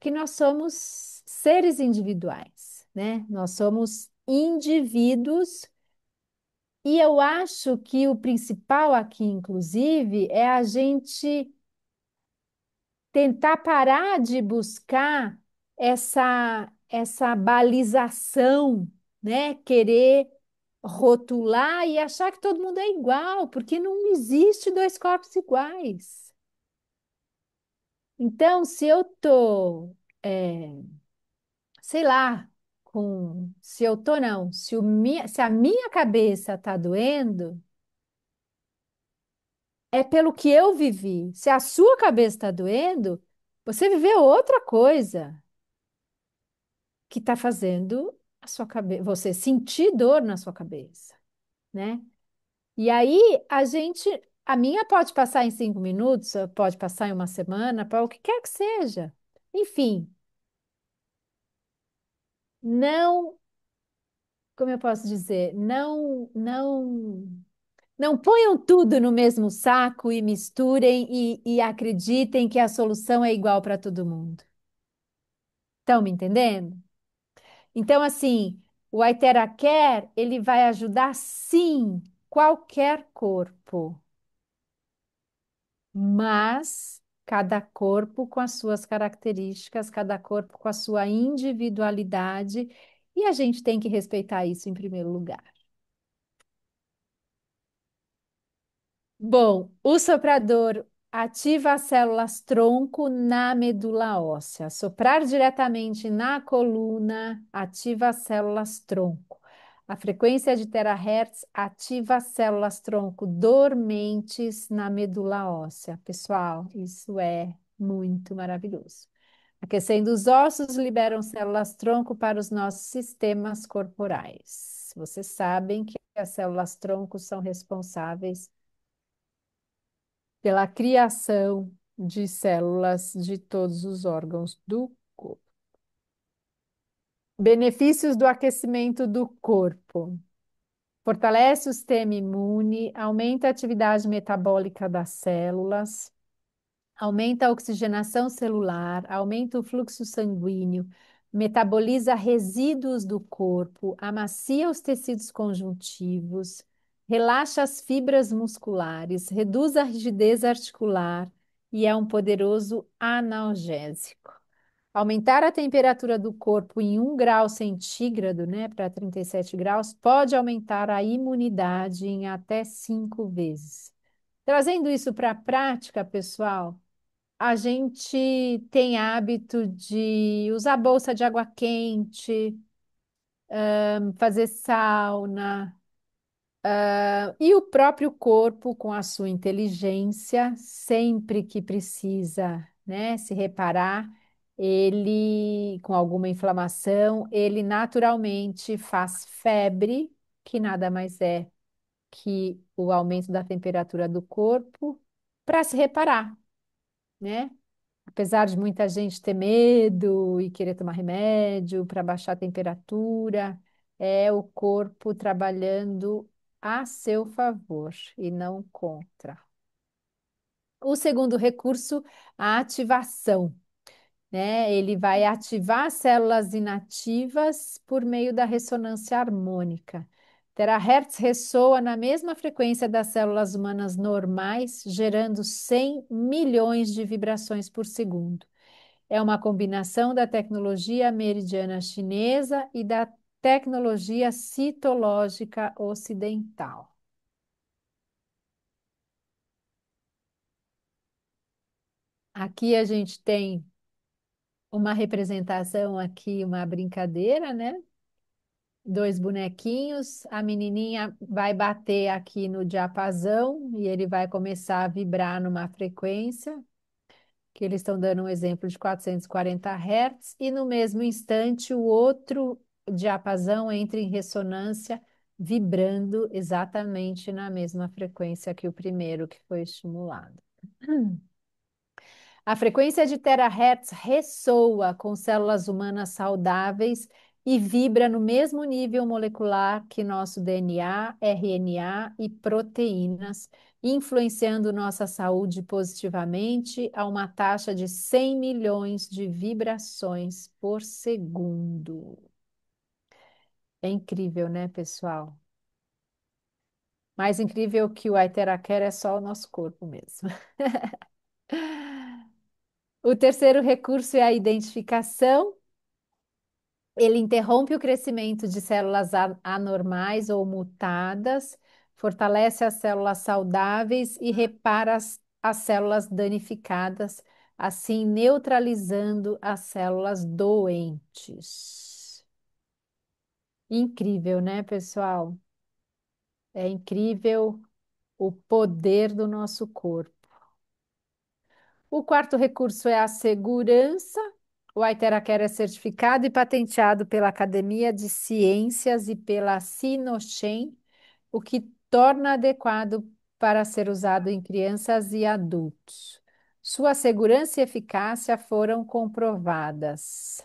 Porque nós somos seres individuais, né? Nós somos indivíduos e eu acho que o principal aqui, inclusive, é a gente tentar parar de buscar essa balização, né? Querer rotular e achar que todo mundo é igual, porque não existe dois corpos iguais. Então, se eu tô, sei lá, se eu tô não, se a minha cabeça tá doendo, é pelo que eu vivi. Se a sua cabeça está doendo, você viveu outra coisa que está fazendo a sua cabeça, você sentir dor na sua cabeça, né? E aí a minha pode passar em 5 minutos, pode passar em uma semana, para o que quer que seja. Enfim, não, como eu posso dizer, não ponham tudo no mesmo saco e misturem e acreditem que a solução é igual para todo mundo. Estão me entendendo? Então, assim, o Aitera Care, ele vai ajudar, sim, qualquer corpo, mas cada corpo com as suas características, cada corpo com a sua individualidade, e a gente tem que respeitar isso em primeiro lugar. Bom, o soprador ativa as células tronco na medula óssea. Soprar diretamente na coluna ativa as células tronco. A frequência de terahertz ativa as células tronco dormentes na medula óssea. Pessoal, isso é muito maravilhoso. Aquecendo os ossos, liberam células tronco para os nossos sistemas corporais. Vocês sabem que as células tronco são responsáveis pela criação de células de todos os órgãos do corpo. Benefícios do aquecimento do corpo. Fortalece o sistema imune, aumenta a atividade metabólica das células, aumenta a oxigenação celular, aumenta o fluxo sanguíneo, metaboliza resíduos do corpo, amacia os tecidos conjuntivos, relaxa as fibras musculares, reduz a rigidez articular e é um poderoso analgésico. Aumentar a temperatura do corpo em 1 grau centígrado, né, para 37 graus, pode aumentar a imunidade em até 5 vezes. Trazendo isso para a prática, pessoal, a gente tem hábito de usar bolsa de água quente, fazer sauna, e o próprio corpo, com a sua inteligência, sempre que precisa, né, se reparar, ele, com alguma inflamação, ele naturalmente faz febre, que nada mais é que o aumento da temperatura do corpo, para se reparar, né? Apesar de muita gente ter medo e querer tomar remédio para baixar a temperatura, é o corpo trabalhando a seu favor e não contra. O segundo recurso, a ativação, né? Ele vai ativar as células inativas por meio da ressonância harmônica. Terahertz ressoa na mesma frequência das células humanas normais, gerando 100 milhões de vibrações por segundo. É uma combinação da tecnologia meridiana chinesa e da tecnologia citológica ocidental. Aqui a gente tem uma representação aqui, uma brincadeira, né? Dois bonequinhos, a menininha vai bater aqui no diapasão e ele vai começar a vibrar numa frequência, que eles estão dando um exemplo de 440 Hz, e no mesmo instante o outro diapasão entra em ressonância, vibrando exatamente na mesma frequência que o primeiro que foi estimulado. A frequência de terahertz ressoa com células humanas saudáveis e vibra no mesmo nível molecular que nosso DNA, RNA e proteínas, influenciando nossa saúde positivamente a uma taxa de 100 milhões de vibrações por segundo. É incrível, né, pessoal? Mais incrível que o Aiteracera é só o nosso corpo mesmo. O terceiro recurso é a identificação. Ele interrompe o crescimento de células anormais ou mutadas, fortalece as células saudáveis e repara as células danificadas, assim neutralizando as células doentes. Incrível, né, pessoal? É incrível o poder do nosso corpo. O quarto recurso é a segurança. O Aiteracare é certificado e patenteado pela Academia de Ciências e pela Sinochem, o que torna adequado para ser usado em crianças e adultos. Sua segurança e eficácia foram comprovadas.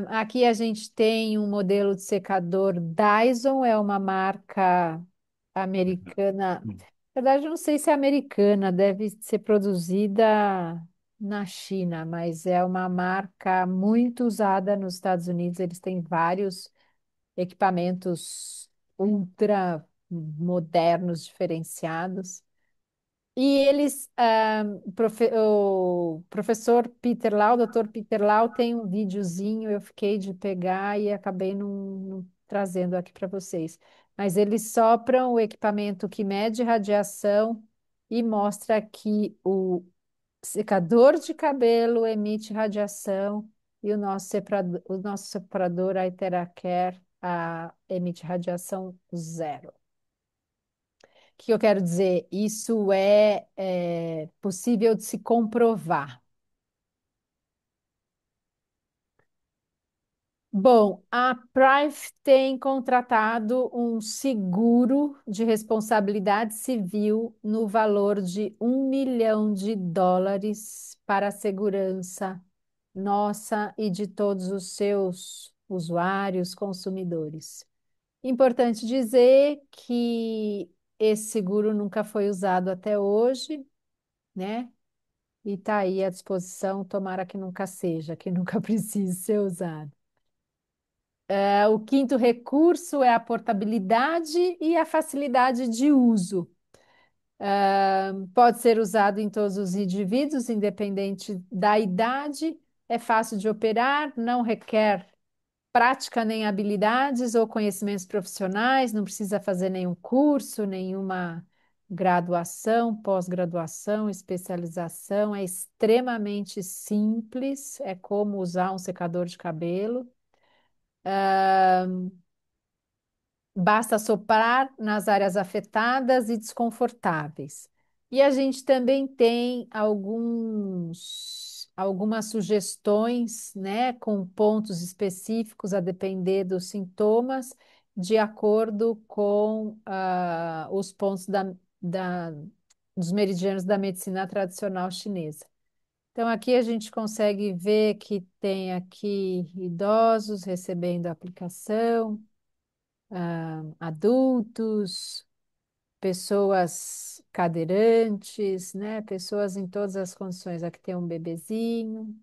Aqui a gente tem um modelo de secador Dyson, é uma marca americana. Na verdade, eu não sei se é americana, deve ser produzida na China, mas é uma marca muito usada nos Estados Unidos. Eles têm vários equipamentos ultra modernos, diferenciados. E eles, o professor Peter Lau, o doutor Peter Lau, tem um videozinho, eu fiquei de pegar e acabei não trazendo aqui para vocês. Mas eles sopram o equipamento que mede radiação e mostra que o secador de cabelo emite radiação e o nosso separador, a Iteracare, emite radiação zero. O que eu quero dizer? Isso é possível de se comprovar. Bom, a Prive tem contratado um seguro de responsabilidade civil no valor de US$ 1 milhão para a segurança nossa e de todos os seus usuários, consumidores. Importante dizer que esse seguro nunca foi usado até hoje, né? E está aí à disposição, tomara que nunca seja, que nunca precise ser usado. O quinto recurso é a portabilidade e a facilidade de uso. Pode ser usado em todos os indivíduos, independente da idade, é fácil de operar, não requer prática nem habilidades ou conhecimentos profissionais, não precisa fazer nenhum curso, nenhuma graduação, pós-graduação, especialização, é extremamente simples, é como usar um secador de cabelo. Basta soprar nas áreas afetadas e desconfortáveis. E a gente também tem algumas sugestões, né, com pontos específicos a depender dos sintomas, de acordo com os pontos dos meridianos da medicina tradicional chinesa. Então, aqui a gente consegue ver que tem aqui idosos recebendo a aplicação, adultos, pessoas cadeirantes, né? Pessoas em todas as condições. Aqui tem um bebezinho.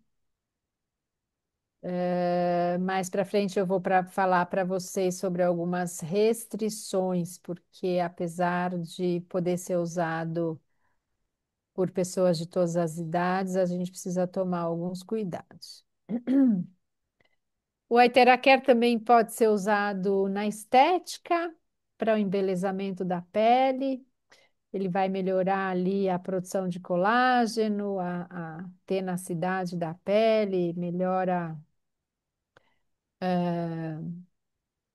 Mais para frente eu vou falar para vocês sobre algumas restrições, porque apesar de poder ser usado por pessoas de todas as idades, a gente precisa tomar alguns cuidados. O Aiteracare também pode ser usado na estética, para o embelezamento da pele. Ele vai melhorar ali a produção de colágeno, a tenacidade da pele, melhora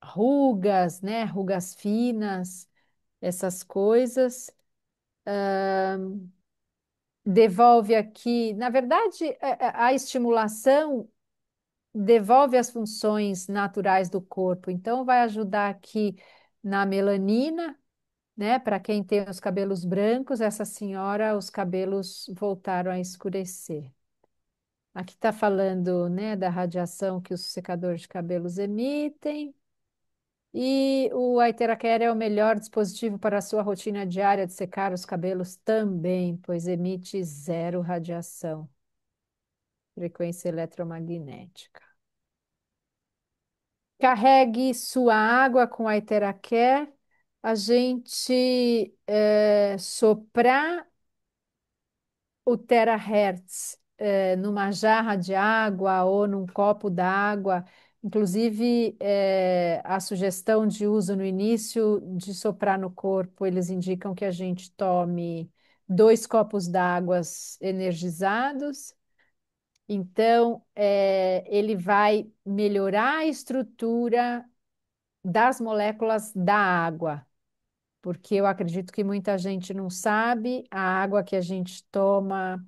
rugas, né? Rugas finas, essas coisas. Devolve aqui, na verdade, a estimulação devolve as funções naturais do corpo. Então, vai ajudar aqui na melanina, né? Para quem tem os cabelos brancos, essa senhora, os cabelos voltaram a escurecer. Aqui está falando, né, da radiação que os secadores de cabelos emitem. E o Aiteracare é o melhor dispositivo para a sua rotina diária de secar os cabelos também, pois emite zero radiação, frequência eletromagnética. Carregue sua água com a Aiteracare. A gente soprar o terahertz numa jarra de água ou num copo d'água. Inclusive, a sugestão de uso no início de soprar no corpo, eles indicam que a gente tome 2 copos d'água energizados. Então, ele vai melhorar a estrutura das moléculas da água, porque eu acredito que muita gente não sabe, a água que a gente toma,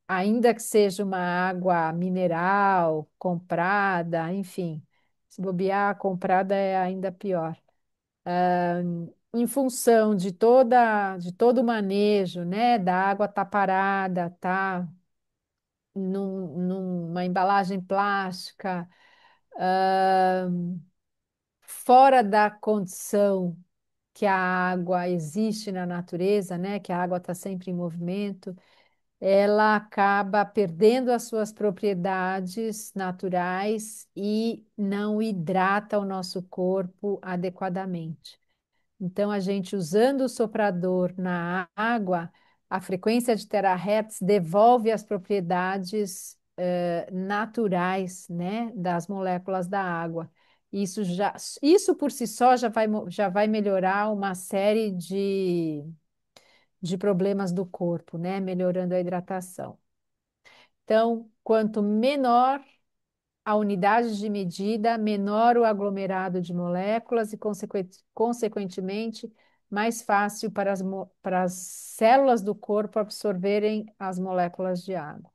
ainda que seja uma água mineral, comprada, enfim, se bobear, comprada é ainda pior. Em função de todo o manejo, né, da água tá parada, tá numa embalagem plástica, fora da condição que a água existe na natureza, né, que a água está sempre em movimento, ela acaba perdendo as suas propriedades naturais e não hidrata o nosso corpo adequadamente. Então, a gente usando o soprador na água, a frequência de terahertz devolve as propriedades naturais, né, das moléculas da água. Isso por si só já vai melhorar uma série de problemas do corpo, né, melhorando a hidratação. Então, quanto menor a unidade de medida, menor o aglomerado de moléculas e, consequentemente, mais fácil para as células do corpo absorverem as moléculas de água.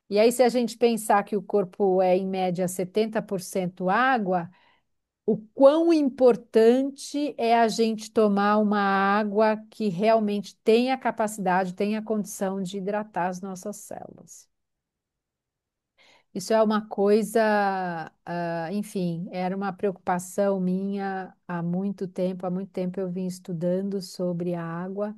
E aí, se a gente pensar que o corpo é, em média, 70% água, o quão importante é a gente tomar uma água que realmente tenha capacidade, tenha condição de hidratar as nossas células. Isso é uma coisa, enfim, era uma preocupação minha há muito tempo. Há muito tempo eu vim estudando sobre a água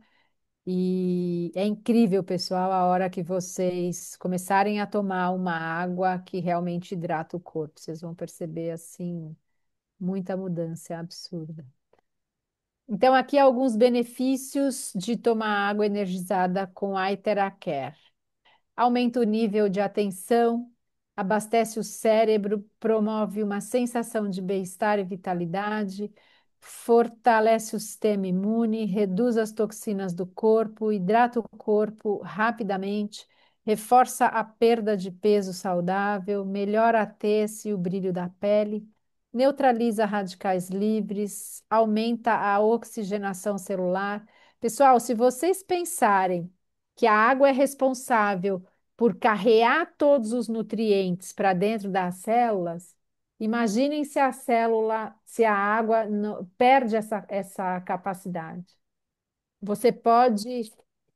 e é incrível, pessoal, a hora que vocês começarem a tomar uma água que realmente hidrata o corpo. Vocês vão perceber, assim, muita mudança, é absurda. Então, aqui alguns benefícios de tomar água energizada com a Iteracare. Aumenta o nível de atenção, abastece o cérebro, promove uma sensação de bem-estar e vitalidade, fortalece o sistema imune, reduz as toxinas do corpo, hidrata o corpo rapidamente, reforça a perda de peso saudável, melhora a tez e o brilho da pele, neutraliza radicais livres, aumenta a oxigenação celular. Pessoal, se vocês pensarem que a água é responsável por carrear todos os nutrientes para dentro das células, imaginem se a célula, se a água perde essa capacidade. Você pode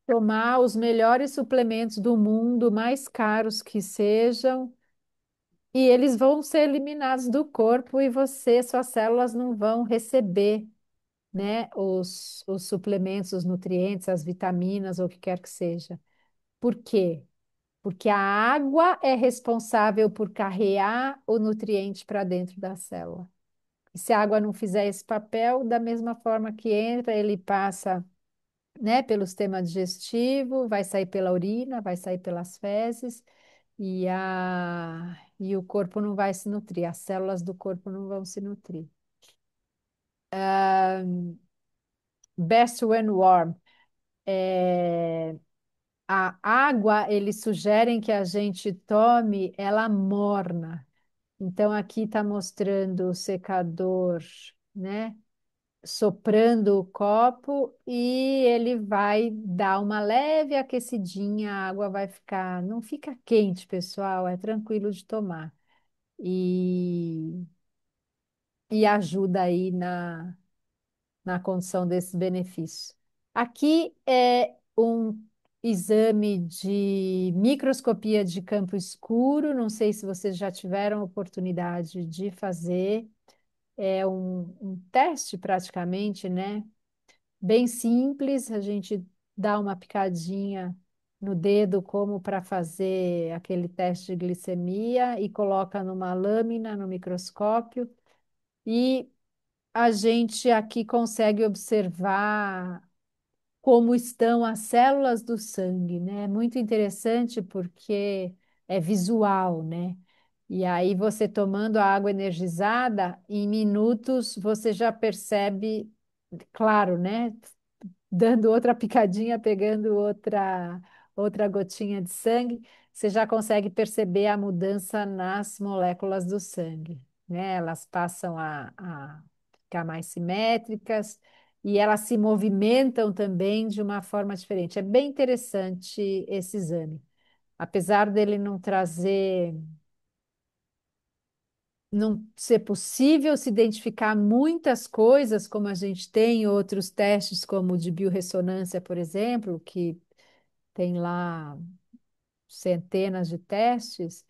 tomar os melhores suplementos do mundo, mais caros que sejam, e eles vão ser eliminados do corpo e suas células não vão receber, né, os suplementos, os nutrientes, as vitaminas ou o que quer que seja. Por quê? Porque a água é responsável por carregar o nutriente para dentro da célula. E se a água não fizer esse papel, da mesma forma que entra, ele passa, né, pelo sistema digestivo, vai sair pela urina, vai sair pelas fezes, e o corpo não vai se nutrir, as células do corpo não vão se nutrir. Best when warm. A água, eles sugerem que a gente tome ela morna. Então, aqui está mostrando o secador, né? Soprando o copo e ele vai dar uma leve aquecidinha, a água vai ficar, não fica quente, pessoal, é tranquilo de tomar. E, e ajuda aí na condição desses benefícios. Aqui é um exame de microscopia de campo escuro, não sei se vocês já tiveram oportunidade de fazer. É um teste praticamente, né? Bem simples, a gente dá uma picadinha no dedo como para fazer aquele teste de glicemia e coloca numa lâmina no microscópio e a gente aqui consegue observar como estão as células do sangue, né? É muito interessante porque é visual, né? E aí você tomando a água energizada, em minutos você já percebe, claro, né? Dando outra picadinha, pegando outra gotinha de sangue, você já consegue perceber a mudança nas moléculas do sangue, né? Elas passam a ficar mais simétricas e elas se movimentam também de uma forma diferente. É bem interessante esse exame. Apesar dele não ser possível se identificar muitas coisas, como a gente tem em outros testes, como o de biorressonância, por exemplo, que tem lá centenas de testes.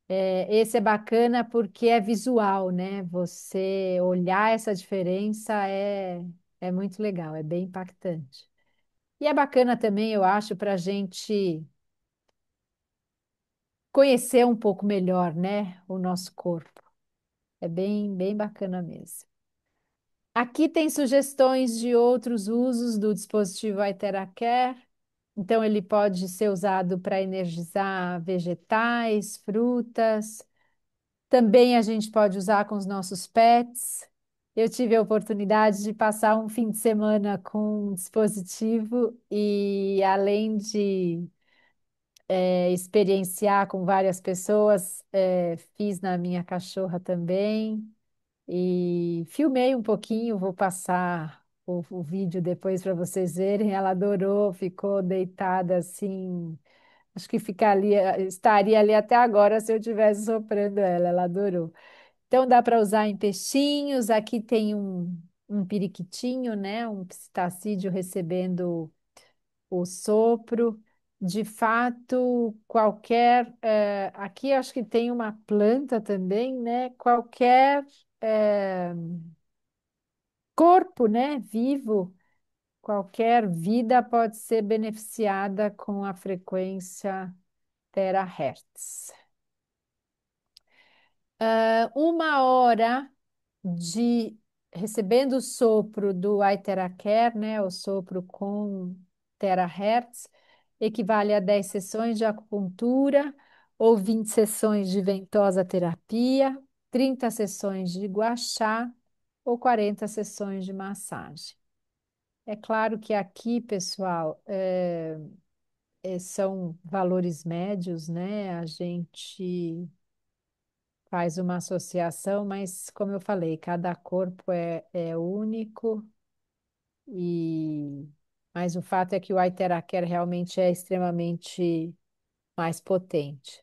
Esse é bacana porque é visual, né? Você olhar essa diferença é muito legal, é bem impactante. E é bacana também, eu acho, para a gente conhecer um pouco melhor, né, o nosso corpo. É bem bacana mesmo. Aqui tem sugestões de outros usos do dispositivo iTeracare. Então, ele pode ser usado para energizar vegetais, frutas. Também a gente pode usar com os nossos pets. Eu tive a oportunidade de passar um fim de semana com um dispositivo e, além de experienciar com várias pessoas, fiz na minha cachorra também. E filmei um pouquinho, vou passar o vídeo depois para vocês verem. Ela adorou, ficou deitada assim. Acho que estaria ali até agora se eu estivesse soprando ela. Ela adorou. Então dá para usar em peixinhos. Aqui tem um periquitinho, né? Um psitacídeo recebendo o sopro. De fato, aqui acho que tem uma planta também, né? Qualquer eh, corpo, né, vivo, qualquer vida pode ser beneficiada com a frequência terahertz. 1 hora de recebendo o sopro do Iteracer, né, o sopro com terahertz, equivale a 10 sessões de acupuntura ou 20 sessões de ventosa terapia, 30 sessões de gua sha ou 40 sessões de massagem. É claro que aqui, pessoal, são valores médios, né? A gente faz uma associação, mas como eu falei, cada corpo é único e mas o fato é que o Iteracer realmente é extremamente mais potente.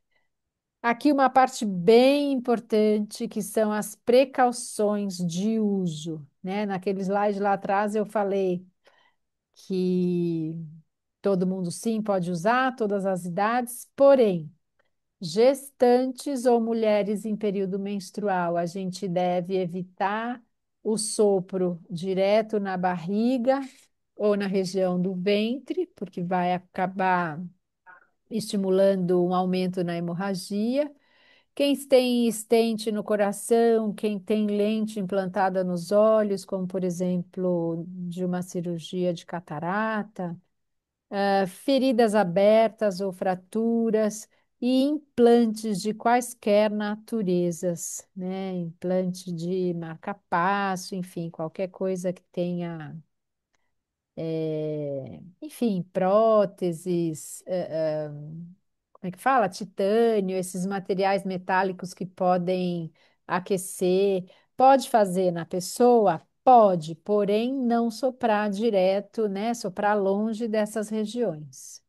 Aqui uma parte bem importante que são as precauções de uso, né? Naquele slide lá atrás eu falei que todo mundo sim pode usar, todas as idades, porém, gestantes ou mulheres em período menstrual, a gente deve evitar o sopro direto na barriga ou na região do ventre, porque vai acabar estimulando um aumento na hemorragia. Quem tem estente no coração, quem tem lente implantada nos olhos, como por exemplo de uma cirurgia de catarata, feridas abertas ou fraturas e implantes de quaisquer naturezas, né? Implante de marca-passo, enfim, qualquer coisa que tenha, enfim, próteses, como é que fala? Titânio, esses materiais metálicos que podem aquecer. Pode fazer na pessoa? Pode, porém não soprar direto, né? Soprar longe dessas regiões.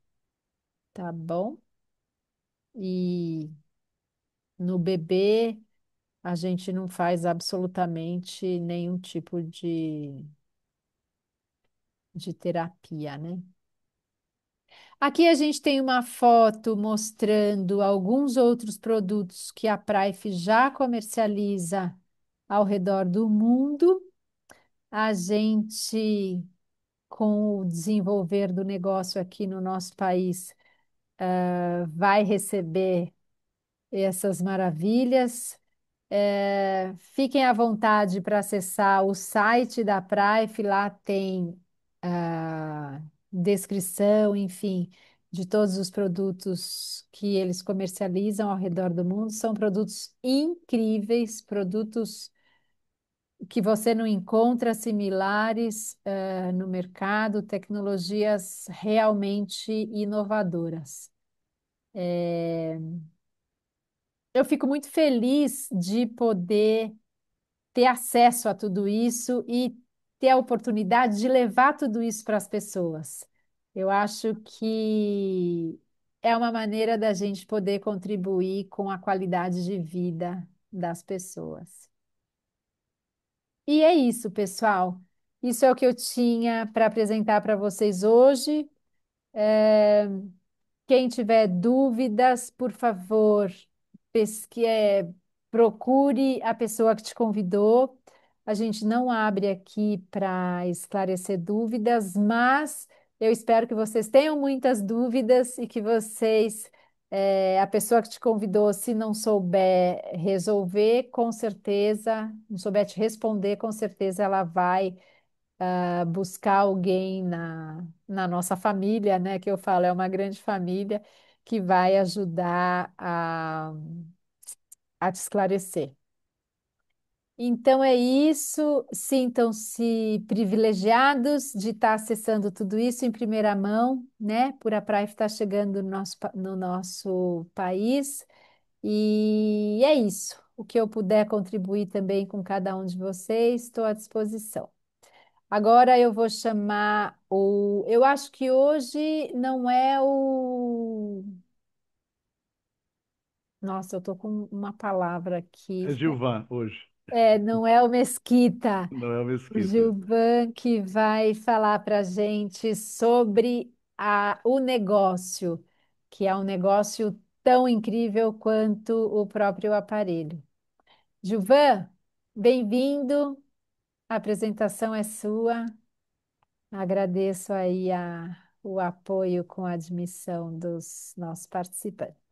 Tá bom? E no bebê, a gente não faz absolutamente nenhum tipo de terapia, né? Aqui a gente tem uma foto mostrando alguns outros produtos que a Prife já comercializa ao redor do mundo. A gente, com o desenvolver do negócio aqui no nosso país, vai receber essas maravilhas. Fiquem à vontade para acessar o site da Prife, lá tem descrição, enfim, de todos os produtos que eles comercializam ao redor do mundo. São produtos incríveis, produtos que você não encontra similares, no mercado, tecnologias realmente inovadoras. Eu fico muito feliz de poder ter acesso a tudo isso e ter a oportunidade de levar tudo isso para as pessoas. Eu acho que é uma maneira da gente poder contribuir com a qualidade de vida das pessoas. E é isso, pessoal. Isso é o que eu tinha para apresentar para vocês hoje. Quem tiver dúvidas, por favor, procure a pessoa que te convidou. A gente não abre aqui para esclarecer dúvidas, mas eu espero que vocês tenham muitas dúvidas e que a pessoa que te convidou, se não souber resolver, com certeza, não souber te responder, com certeza ela vai buscar alguém na nossa família, né? Que eu falo, é uma grande família que vai ajudar a te esclarecer. Então é isso, sintam-se privilegiados de estar acessando tudo isso em primeira mão, né? Por a Praive estar chegando no nosso país. E é isso. O que eu puder contribuir também com cada um de vocês, estou à disposição. Agora eu vou chamar o. Eu acho que hoje não é o. Nossa, eu tô com uma palavra aqui. É Gilvan hoje, Não é o Mesquita. não é o O Mesquita. Gilvan que vai falar para a gente sobre o negócio, que é um negócio tão incrível quanto o próprio aparelho. Gilvan, bem-vindo. A apresentação é sua. Agradeço aí o apoio com a admissão dos nossos participantes.